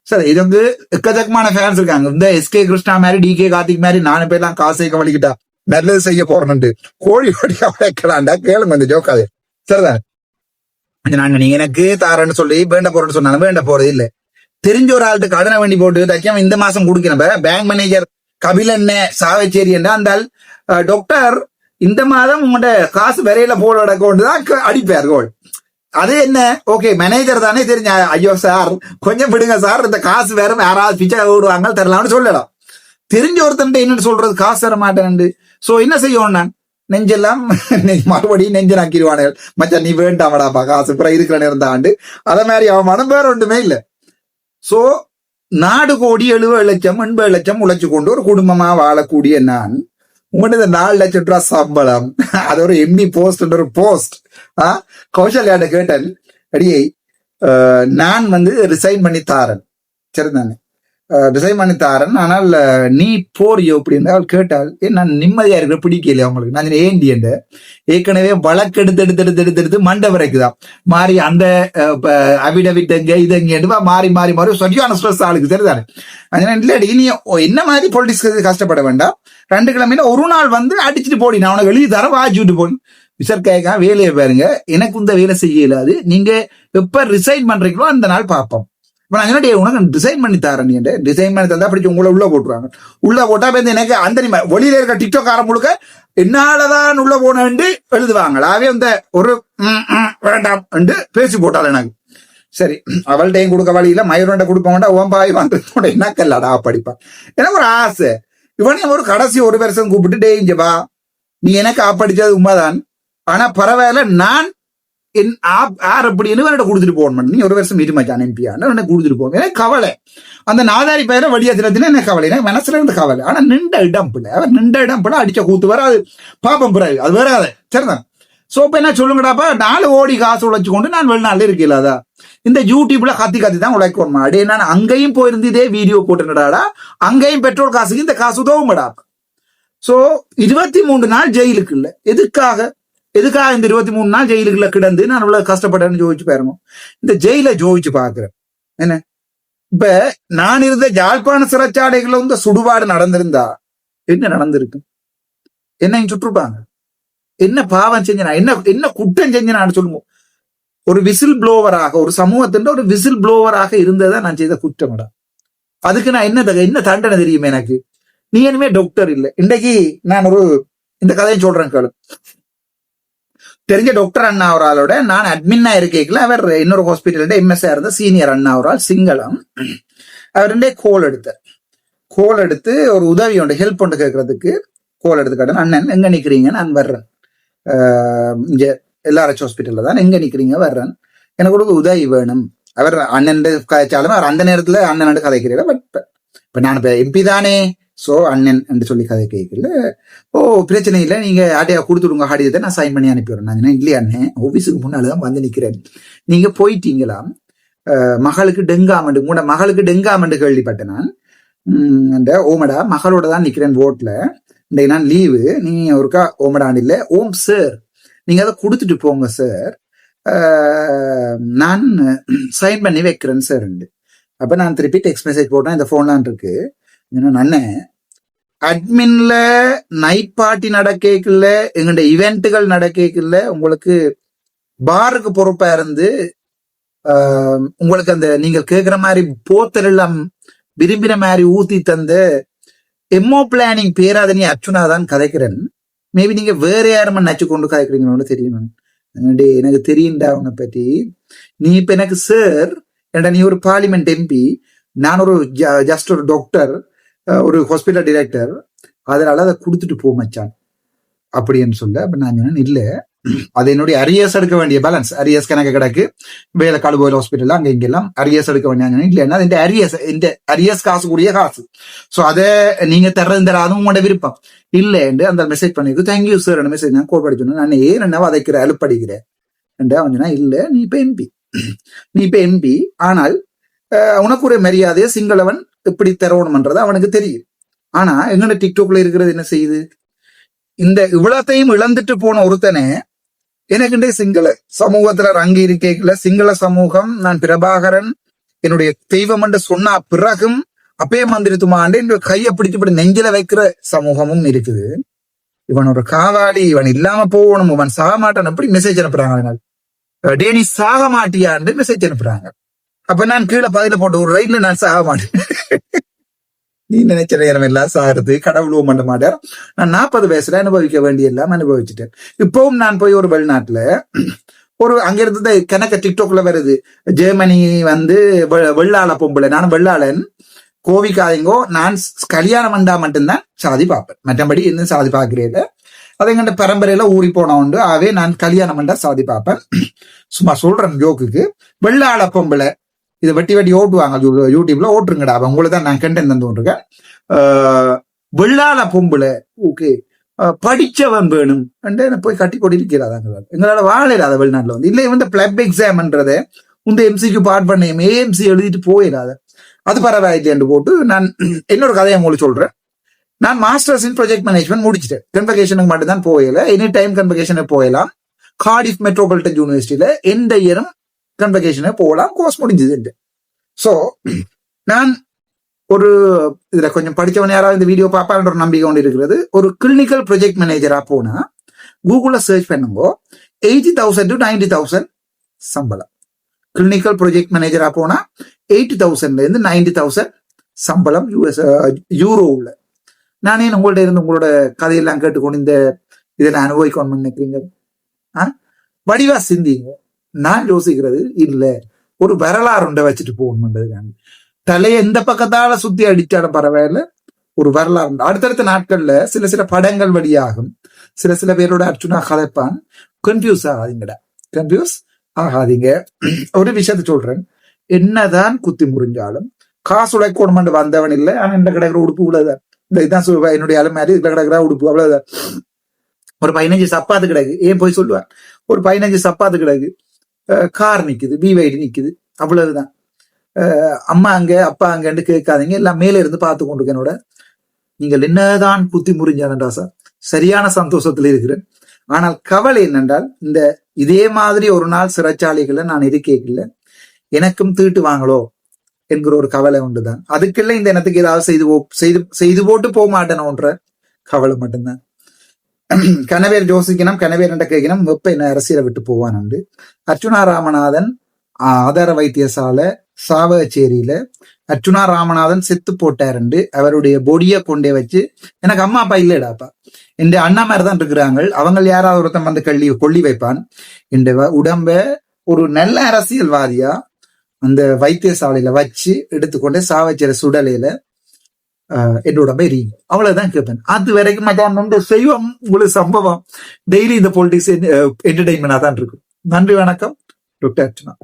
சரி இது வந்து எக்கச்சக்கமான ஃபேன்ஸ் இருக்காங்க. இந்த எஸ்கே கிருஷ்ணா மாதிரி டிகே கார்த்திக் மாதிரி 4 பேர்லாம் காசு வைக்க வலிக்கிட்டா நல்லது செய்ய போறேன்ட்டு கோழி ஓடியா வைக்கலாண்டா கேளுங்க இந்த ஜோக்காது சரிதான். நாங்க நீங்க எனக்கு தாரன்னு சொல்லி வேண்ட போறேன்னு சொன்னாலும் வேண்ட போறது இல்ல. தெரிஞ்ச ஒரு ஆள்கிட்ட கடனை வேண்டி போட்டு தைக்காம இந்த மாசம் குடுக்கிறேன். பேங்க் மேனேஜர் கபிலன் சாவச்சேரி என்ற அந்த டாக்டர் இந்த மாதம் உங்களோட காசு விரையில போட கொண்டுதான் அடிப்பார் கோல். அது என்ன ஓகே மேனேஜர் தானே தெரிஞ்ச, ஐயோ சார் கொஞ்சம் விடுங்க சார், இந்த காசு வேற யாராவது பிச்சை விடுவாங்க தரலாம்னு சொல்லலாம். தெரிஞ்ச ஒருத்தன் என்னன்னு சொல்றது காசு தர மாட்டேன். சோ என்ன செய்யணும், நான் நெஞ்செல்லாம் மறுபடியும் நெஞ்ச நாக்கிடுவானுகள். மச்சா நீ வேண்டாமடாப்பா காசு புற இருக்கிற நேரம் தாண்டு அத மாதிரி அவமானம் வேற ஒன்றுமே இல்லை. சோ நாடு கோடி 70 லட்சம் 80 லட்சம் உழைச்சு கொண்டு ஒரு குடும்பமா வாழக்கூடிய நான் உங்கள்கிட்ட 4 லட்சம் ரூபாய் சம்பளம், அது ஒரு எம்பி போஸ்ட் ஒரு போஸ்ட். கௌசல்யாட்ட கேட்டேன், அடியை நான் வந்து ரிசைன் பண்ணி தாரேன் சரிதானே, ரிசைன் பண்ணி தாரேன், ஆனால் நீ போறியோ அப்படின்னு அவள் கேட்டாள். நான் நிம்மதியா இருக்கிற பிடிக்கல அவங்களுக்கு. நான் ஏண்டி என்ற ஏற்கனவே வழக்கு எடுத்து மண்டை வரைக்குதான் மாறி அந்த அவிடவிட் எங்க இது எங்க மாறி மாறி மாறி சரியான ஸ்ட்ரெஸ் ஆளுக்கு சரிதானே. இல்லடி நீ என்ன மாதிரி பொலிட்டிக்ஸ் கஷ்டப்பட வேண்டாம், 2 கிழமையில ஒரு நாள் வந்து அடிச்சுட்டு போடி, நான் உனக்கு எழுதி தர வாஜிட்டு போய் விசர்க்காய்க்கா வேலையை பாருங்க, எனக்கு இந்த வேலை செய்ய இயலாது, நீங்க எப்ப ரிசைன் பண்றீங்களோ அந்த நாள் பார்ப்போம். இப்ப நான் என்ன உனக்கு டிசைன் பண்ணி தரேன், நீ டிசைன் பண்ணி தந்தா அப்படி உங்களை உள்ள போட்டுருவாங்க. உள்ள போட்டா எனக்கு அந்த வெளியில இருக்க டிக்டாக் ஆரம் முழுக்க என்னாலதான் உள்ள போனேன்னு எழுதுவாங்க. அவே அந்த ஒரு வேண்டாம் என்று பேசி போட்டாள் எனக்கு. சரி அவள்கிட்டையும் கொடுக்க வழியில மயூரண்ட கொடுக்க வேண்டாம், ஓம்பாய் வந்து என்ன கல்லாடா படிப்பான். எனக்கு ஒரு ஆசை, இவனையும் ஒரு கடைசி ஒரு வருஷம் கூப்பிட்டு டேஞ்சபா நீ எனக்கு ஆப்படிச்சது உண்மைதான், ஆனா பரவாயில்ல நான் யார் அப்படின்னு கொடுத்துட்டு போகணும், நீ ஒரு வருஷம் இருமாச்சான் எம்பியான்னு எனக்கு கொடுத்துட்டு போகணும். எனக்கு கவலை அந்த நாதாரி பயிர வழியாத்திரத்துல எனக்கு கவலை, எனக்கு மனசுல இருந்து கவலை. ஆனா நின்ற இடம் பிள்ளை, அவர் நின்ற இடம் பிள்ளை அடிச்ச கூத்து வர அது பாப்பம் பிறகு அது வேற கதை சரிதான். சோ இப்ப என்ன சொல்லுங்கடாப்பா, 4 கோடி காசு உழைச்சு கொண்டு நான் வெளிநாட்டுல இருக்கல, அதான் இந்த யூடியூப்ல கத்தி தான் உழைக்கணுமா அடே. நான் அங்கேயும் போயிருந்து இதே வீடியோ போட்டுடாடா, அங்கேயும் பெட்ரோல் காசுக்கு இந்த காசு உதவும்டா. சோ 23 நாள் ஜெயிலுக்கு இல்ல, எதுக்காக இந்த 23 நாள் ஜெயிலுக்குள்ள கிடந்து நான் இவ்வளவு கஷ்டப்பட்டேன்னு ஜோதிச்சு பாருங்க. இந்த ஜெயில ஜோதிச்சு பாக்குறேன் என்ன இப்ப நான் இருந்த யாழ்ப்பாண சிறைச்சாலைகள்ல இந்த சுடுபாடு நடந்திருந்தா என்ன நடந்திருக்கு? என்ன சுட்டுருப்பாங்க? என்ன பாவம் செஞ்சனா, என்ன என்ன குற்றம் செஞ்சனான்னு சொல்லுங்க. ஒரு விசில் புளோவராக, ஒரு சமூகத்தின் ஒரு விசில் புளோவராக இருந்ததா நான் செய்த குற்றம்டா. அதுக்கு நான் என்ன தண்டனை தெரியுமே எனக்கு? நீ இனிமே டாக்டர் இல்லை. இன்றைக்கு நான் இந்த கதையை சொல்றேன் கேளு. தெரிஞ்ச டாக்டர் அண்ணா ஒரு ஆளோட நான் அட்மின்னா இருக்கேக்கல, அவர் இன்னொரு ஹாஸ்பிட்டல் எம்எஸ்ஆ இருந்த சீனியர் அண்ணா ஒரு ஆள் சிங்களம். அவர் கோல் எடுத்து ஒரு உதவி உண்டு, ஹெல்ப் ஒன்று கேட்கறதுக்கு கோல் எடுத்து காட்டு. அண்ணன் எங்க நிக்கிறீங்க, நான் வர்றேன், இங்க எல்ஆர்எச் ஹாஸ்பிட்டல்ல தான், எங்க நிக்கிறீங்க, வர்றேன், எனக்கு ஒரு உதவி வேணும். அவர் அண்ணன் கதைச்சாலும் அவர் அந்த நேரத்துல அண்ணன் கதைக்கிறீங்க. பட் இப்ப நான் இப்ப எம்பி தானே, சோ அண்ணன் என்று சொல்லி கதை கேட்கல. ஓ பிரச்சனை இல்லை, நீங்க ஆட்டையா கொடுத்துடுங்க ஹாடியத்தை, நான் சைன் பண்ணி அனுப்பிடுறேன். நான் இல்லையா அண்ணன், ஆபீஸுக்கு முன்னால்தான் வந்து நிக்கிறேன், நீங்க போயிட்டீங்களா, மகளுக்கு டெங்காமண்டு, உங்களோட மகளுக்கு டெங்காமண்டு கேள்விப்பட்டேன் நான். அந்த ஓமடா மகளோட தான் நிக்கிறேன் வோட்ல, இன்றைக்கு நான் லீவு, நீ ஒருக்கா ஓமடான் இல்லை, ஓம் சார் நீங்க அதை கொடுத்துட்டு போங்க சார், நான் சைன் பண்ணி வைக்கிறேன் சார். அப்ப நான் திருப்பி டெக்ஸ்ட் மெசேஜ் போட்டேன், இந்த போன்லாம் இருக்கு. அண்ணன் அட்மின்ல நைட் பார்ட்டி நடக்கல, எங்கள்ட இவெண்ட்டுகள் நடக்கல, உங்களுக்கு பாருக்கு பொறுப்பா இருந்து உங்களுக்கு அந்த நீங்க கேட்கிற மாதிரி போத்தல் எல்லாம் விரும்பின மாதிரி ஊத்தி தந்த எம்ஓ பிளானிங் பேராதனி அர்ச்சுனா தான் கதைக்கிறேன். மேபி நீங்க வேற யாரும் நச்சு கொண்டு கதைக்கிறீங்கன்னு தெரியும். எனக்கு தெரியுண்டா உன்னை பற்றி. நீ இப்ப எனக்கு சார் ஏண்டா, நீ ஒரு பார்லிமெண்ட் எம்பி, நான் ஒரு ஜஸ்ட் ஒரு டாக்டர், ஒரு ஹாஸ்பிட்டல் டைரக்டர், அதனால அதை கொடுத்துட்டு போ மச்சான் அப்படின்னு சொல்ல. அப்ப நான் சொன்னேன் இல்ல, அது என்னுடைய அரியர்ஸ் எடுக்க வேண்டிய பேலன்ஸ், அரியர்ஸ் கணக்கு கிடக்கு வேலை கழுவோயில் ஹாஸ்பிட்டல் அங்க இங்கெல்லாம் அரியர்ஸ் எடுக்க வேண்டிய இல்லைன்னா இந்த அரியர்ஸ் காசு கூடிய காசு, ஸோ அதை நீங்க தர்றது அதுவும் உங்களோட விருப்பம் இல்லை என்று அந்த மெசேஜ் பண்ணிருக்கு. தேங்க்யூ சார் மெசேஜ் நான் கோட் படிச்சோன்னு, நான் ஏன் என்ன வதைக்கிற அலுப்படிக்கிறேன் என்று அவன் சொன்னா, இல்ல நீ இப்ப எம்பி ஆனால் உனக்கு ஒரு மரியாதையை சிங்களவன் எப்படி தரணும்ன்றது அவனுக்கு தெரியும். ஆனா எங்கட டிக்டாக்ல இருக்கிறது என்ன செய்யுது, இந்த இவ்வளத்தையும் இழந்துட்டு போன ஒருத்தனை எனக்கு சிங்கள சமூகத்துல ரங்கி இருக்கேக்கல, சிங்கள சமூகம் நான் பிரபாகரன் என்னுடைய தெய்வம் என்று சொன்னா பிறகும் அப்பே மந்திரித்துமாண்டு என்னுடைய கையை பிடிச்சு நெஞ்சில வைக்கிற சமூகமும் இருக்குது. இவன் ஒரு காவாடி, இவன் இல்லாம போகணும், இவன் சாக மாட்டான், எப்படி மெசேஜ் அனுப்புறாங்க. டே நீ சாக மாட்டியான்னு மெசேஜ் அனுப்புறாங்க. அப்ப நான் கீழே பதில போட்ட ஒரு ரைட்ல நான் சாக மாட்டேன். நீ நினைச்ச நேரம் எல்லாம் சாகிறது கடவுளும் பண்ண மாட்டார். நான் 40 வயசுல அனுபவிக்க வேண்டிய எல்லாம் அனுபவிச்சுட்டேன். இப்பவும் நான் போய் ஒரு வெளிநாட்டுல ஒரு அங்க இருந்து கணக்க டிக்டாக்ல வருது, ஜெர்மனி வந்து வெள்ளாள பொம்பளை, நான் வெள்ளாளன் கோவிக்காதீங்கோ, நான் கல்யாணம் பண்ணா மட்டும்தான் சாதி பார்ப்பேன், மற்றபடி இன்னும் சாதி பார்க்கிறேன். அதை எங்கண்ட பரம்பரையில ஊறி போன உண்டு, ஆகவே நான் கல்யாணம் பண்ணா சாதி பார்ப்பேன். சும்மா சொல்றேன் ஜோக்குக்கு. வெள்ளாள பொம்பளை இதை வெட்டி ஓட்டுவாங்க யூடியூப்ல, ஓட்டுருங்கடா உங்களை தான் நான் கண்டென்ட் தந்துருக்கேன். வெள்ளாள பொம்பளை ஓகே படிச்சவன் வேணும் போய் கட்டி கொண்டு இருக்கிறாங்க. எங்களால வாழலாத வெளிநாட்டுல வந்து இல்லை வந்து பிளப் எக்ஸாம்ன்றத இந்த எம்சிக்கு பார்ட் பண்ண ஏஎம்சி எழுதிட்டு போயிடாத, அது பரவாயில்லை போட்டு நான் என்னோட கதையை உங்களுக்கு சொல்றேன். நான் மாஸ்டர்ஸ் இன் ப்ராஜெக்ட் மேனேஜ்மெண்ட் முடிச்சிட்டேன். கன்வகேஷனுக்கு மட்டும் தான் போயல, எனி டைம் கன்வகேஷனுக்கு போயலாம். கார்டிஃப் மெட்ரோபாலிட்டன் யூனிவர்சிட்டியில எந்த இயரும் கன்வகேஷனே போகலாம், கோர்ஸ் முடிஞ்சது. சோ நான் ஒரு இதுல கொஞ்சம் படிச்சவன் யாராவது இந்த வீடியோ பாப்பான்ற ஒரு நம்பிக்கை கொண்டு இருக்கிறது. ஒரு கிளினிக்கல் ப்ராஜெக்ட் மேனேஜரா போனா கூகுள்ல சர்ச் பண்ணுங்கோ, 80,000 to 90,000 சம்பளம். கிளினிக்கல் ப்ராஜெக்ட் மேனேஜரா போனா 80,000 இருந்து 90,000 சம்பளம் யூரோவில். நானே உங்கள்ட்ட இருந்து உங்களோட கதையெல்லாம் கேட்டுக்கொண்டு இந்த இதை நான் அனுபவிக்கணும்னு நினைக்கிறீங்க? வடிவா சிந்திங்க. நான் யோசிக்கிறது இல்ல, ஒரு வரலாறு உண்டை வச்சுட்டு போகணும்ன்றதுக்கான தலையை எந்த பக்கத்தால சுத்தி அடிச்சாலும் பரவாயில்ல, ஒரு வரலாறு. அடுத்தடுத்த நாட்கள்ல சில படங்கள் வழியாகும், சில பேரோட அர்ச்சுனா கதைப்பான். கன்ஃபியூஸ் ஆகாதீங்க. ஒரு விஷயத்த சொல்றேன், என்னதான் குத்தி முறிஞ்சாலும் காசு உழைக்கணும் வந்தவன் இல்லை. ஆனா இந்த கிடக்கிற உடுப்பு உள்ளதான், இந்த இதுதான் என்னுடைய அலுமாரி, இதுல கிடக்கிற உடுப்பு அவ்வளவுதான். ஒரு 15 சப்பாத்து கிடக்கு, ஏன் போய் சொல்லுவான், ஒரு 15 சப்பாத்து கிடக்கு, கார் நிக்குது, பிவைடி நிக்குது, அவ்வளவுதான். அம்மா அங்க அப்பா அங்கன்னு கேட்காதீங்க, எல்லாம் மேல இருந்து பார்த்து கொண்டு என்னோட. நீங்கள் என்னதான் குத்தி முறிஞ்சானண்டா சார், சரியான சந்தோஷத்துல இருக்கிறேன். ஆனால் கவலை என்னென்றால், இதே மாதிரி ஒரு நாள் சிறைச்சாலைகளை நான் இருக்கேன், எனக்கும் தீட்டு வாங்களோ, என்கிற ஒரு கவலை உண்டுதான். அதுக்குள்ள இந்த இனத்துக்கு ஏதாவது செய்து போட்டு போக மாட்டேனோன்ற கவலை மட்டும்தான். கனவேர் யோசிக்கணும், கனவேர் என்ற கேட்கணும், வெப்ப என்ன அரசியலை விட்டு போவான் உண்டு. அர்ச்சுனா ராமநாதன் ஆதார வைத்தியசாலை சாவகச்சேரியில அர்ச்சுனா ராமநாதன் செத்து போட்டாருண்டு அவருடைய பொடியை கொண்டே வச்சு, எனக்கு அம்மா அப்பா இல்லடாப்பா, என் அண்ணா மாதிரி தான் இருக்கிறாங்க, அவங்க யாராவது ஒருத்தன் வந்து கொள்ளி வைப்பான். என் உடம்ப ஒரு நல்ல அரசியல்வாதியா அந்த வைத்தியசாலையில வச்சு எடுத்துக்கொண்டு சாவச்சேரி சுடலையில என் உடம்பை எரியும், அவ்வளவுதான் கேட்பேன். அது வரைக்கும் மச்சான் செய்வோம் உங்களுக்கு சம்பவம். டெய்லி இந்த பொலிட்டிக்ஸ் என்டர்டைன்மெண்டா தான் இருக்கும். நன்றி, வணக்கம். டாக்டர் அர்ச்சுனா.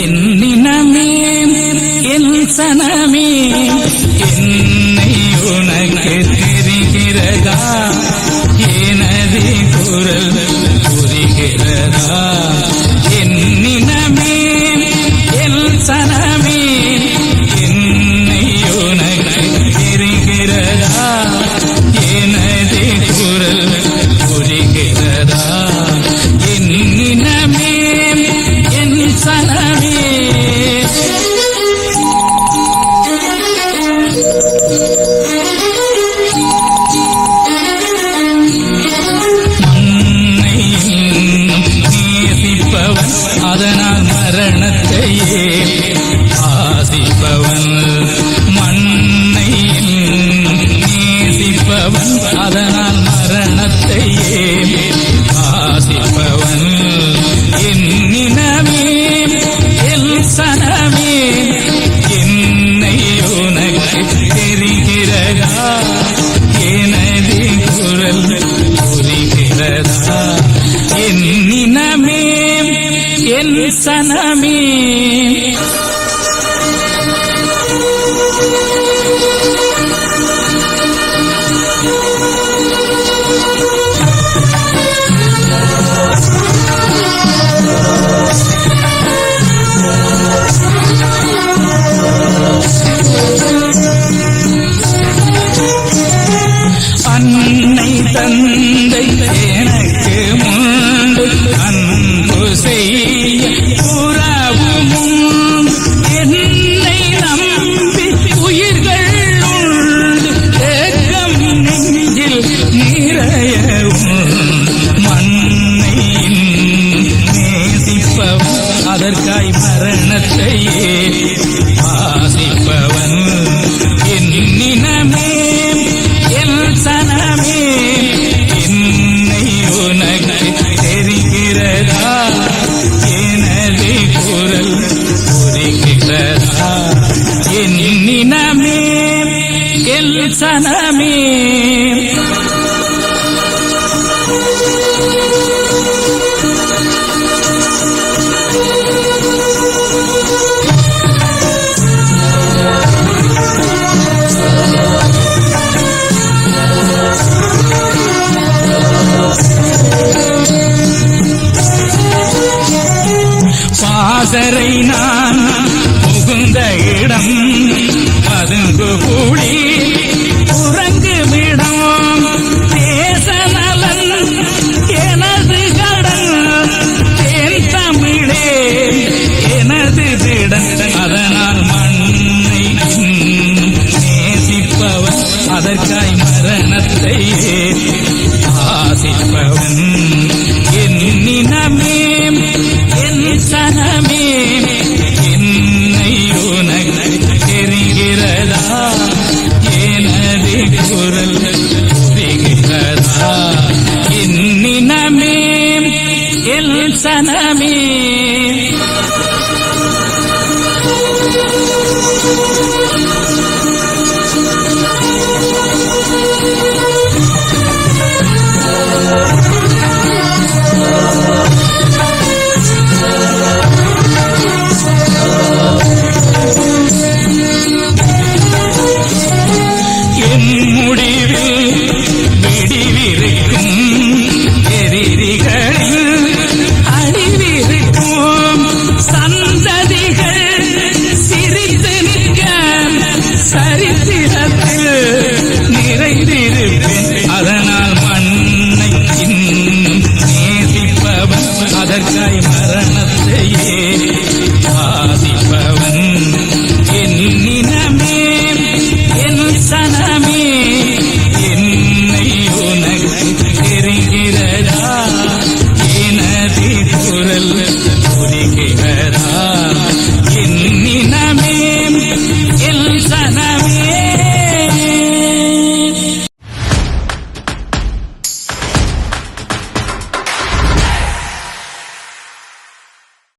என்னினமே என் சனமே என்னை உனக்கு தெரிகிறதா, எனது குரல் புரிகிறதா. என்னினமே என் சனமே என்னை உனக்கு தெரிகிறதா, எனது குரல் புரிகிறதா. என்னினமே என் சனமே அதனால் மரணத்தையே ஆசிப்பவன், மண்ணை நேசிப்பவன் அதனால் மரணத்தையே ஆசிப்பவன். என்னினமே என் சனமே என்னை உனக்கு தெரிகிறதா, எனது குரல் புரிகிறதா. என்னினமே என் சனமே அன்னை தந்தை எனக்கு முன்பு அன்பு செய்ய புறவும் என்னை நம்பி உயிர்கள் உண்டு, ஏக்கம் நெஞ்சில் நிறையவும். மண்ணை நேசிப்பவன் அதற்காய் மரணத்தையே ஆசிப்பவன். என்னினமே என் சனமே என்னை உனக்கு தெரிகிறதா, எனது குரல் புரிகிறதா. என்னினமே என் சனமே பாசறை நான் புகுந்த இடம் பதுங்கு கூடி உறங்குமிடம், தேச நலன் எனது கடன், தேன் தமிழே எனது திடன். அதனால் மண்ணை நேசிப்பவன் அதற்காய் மரணத்தையே ஆசிப்பவன். என்னினமே என் சனமே என்னை உனக்கு தெரிகிறதா, எனது குரல் புரிகிறதா. என்னினமே என் சனமே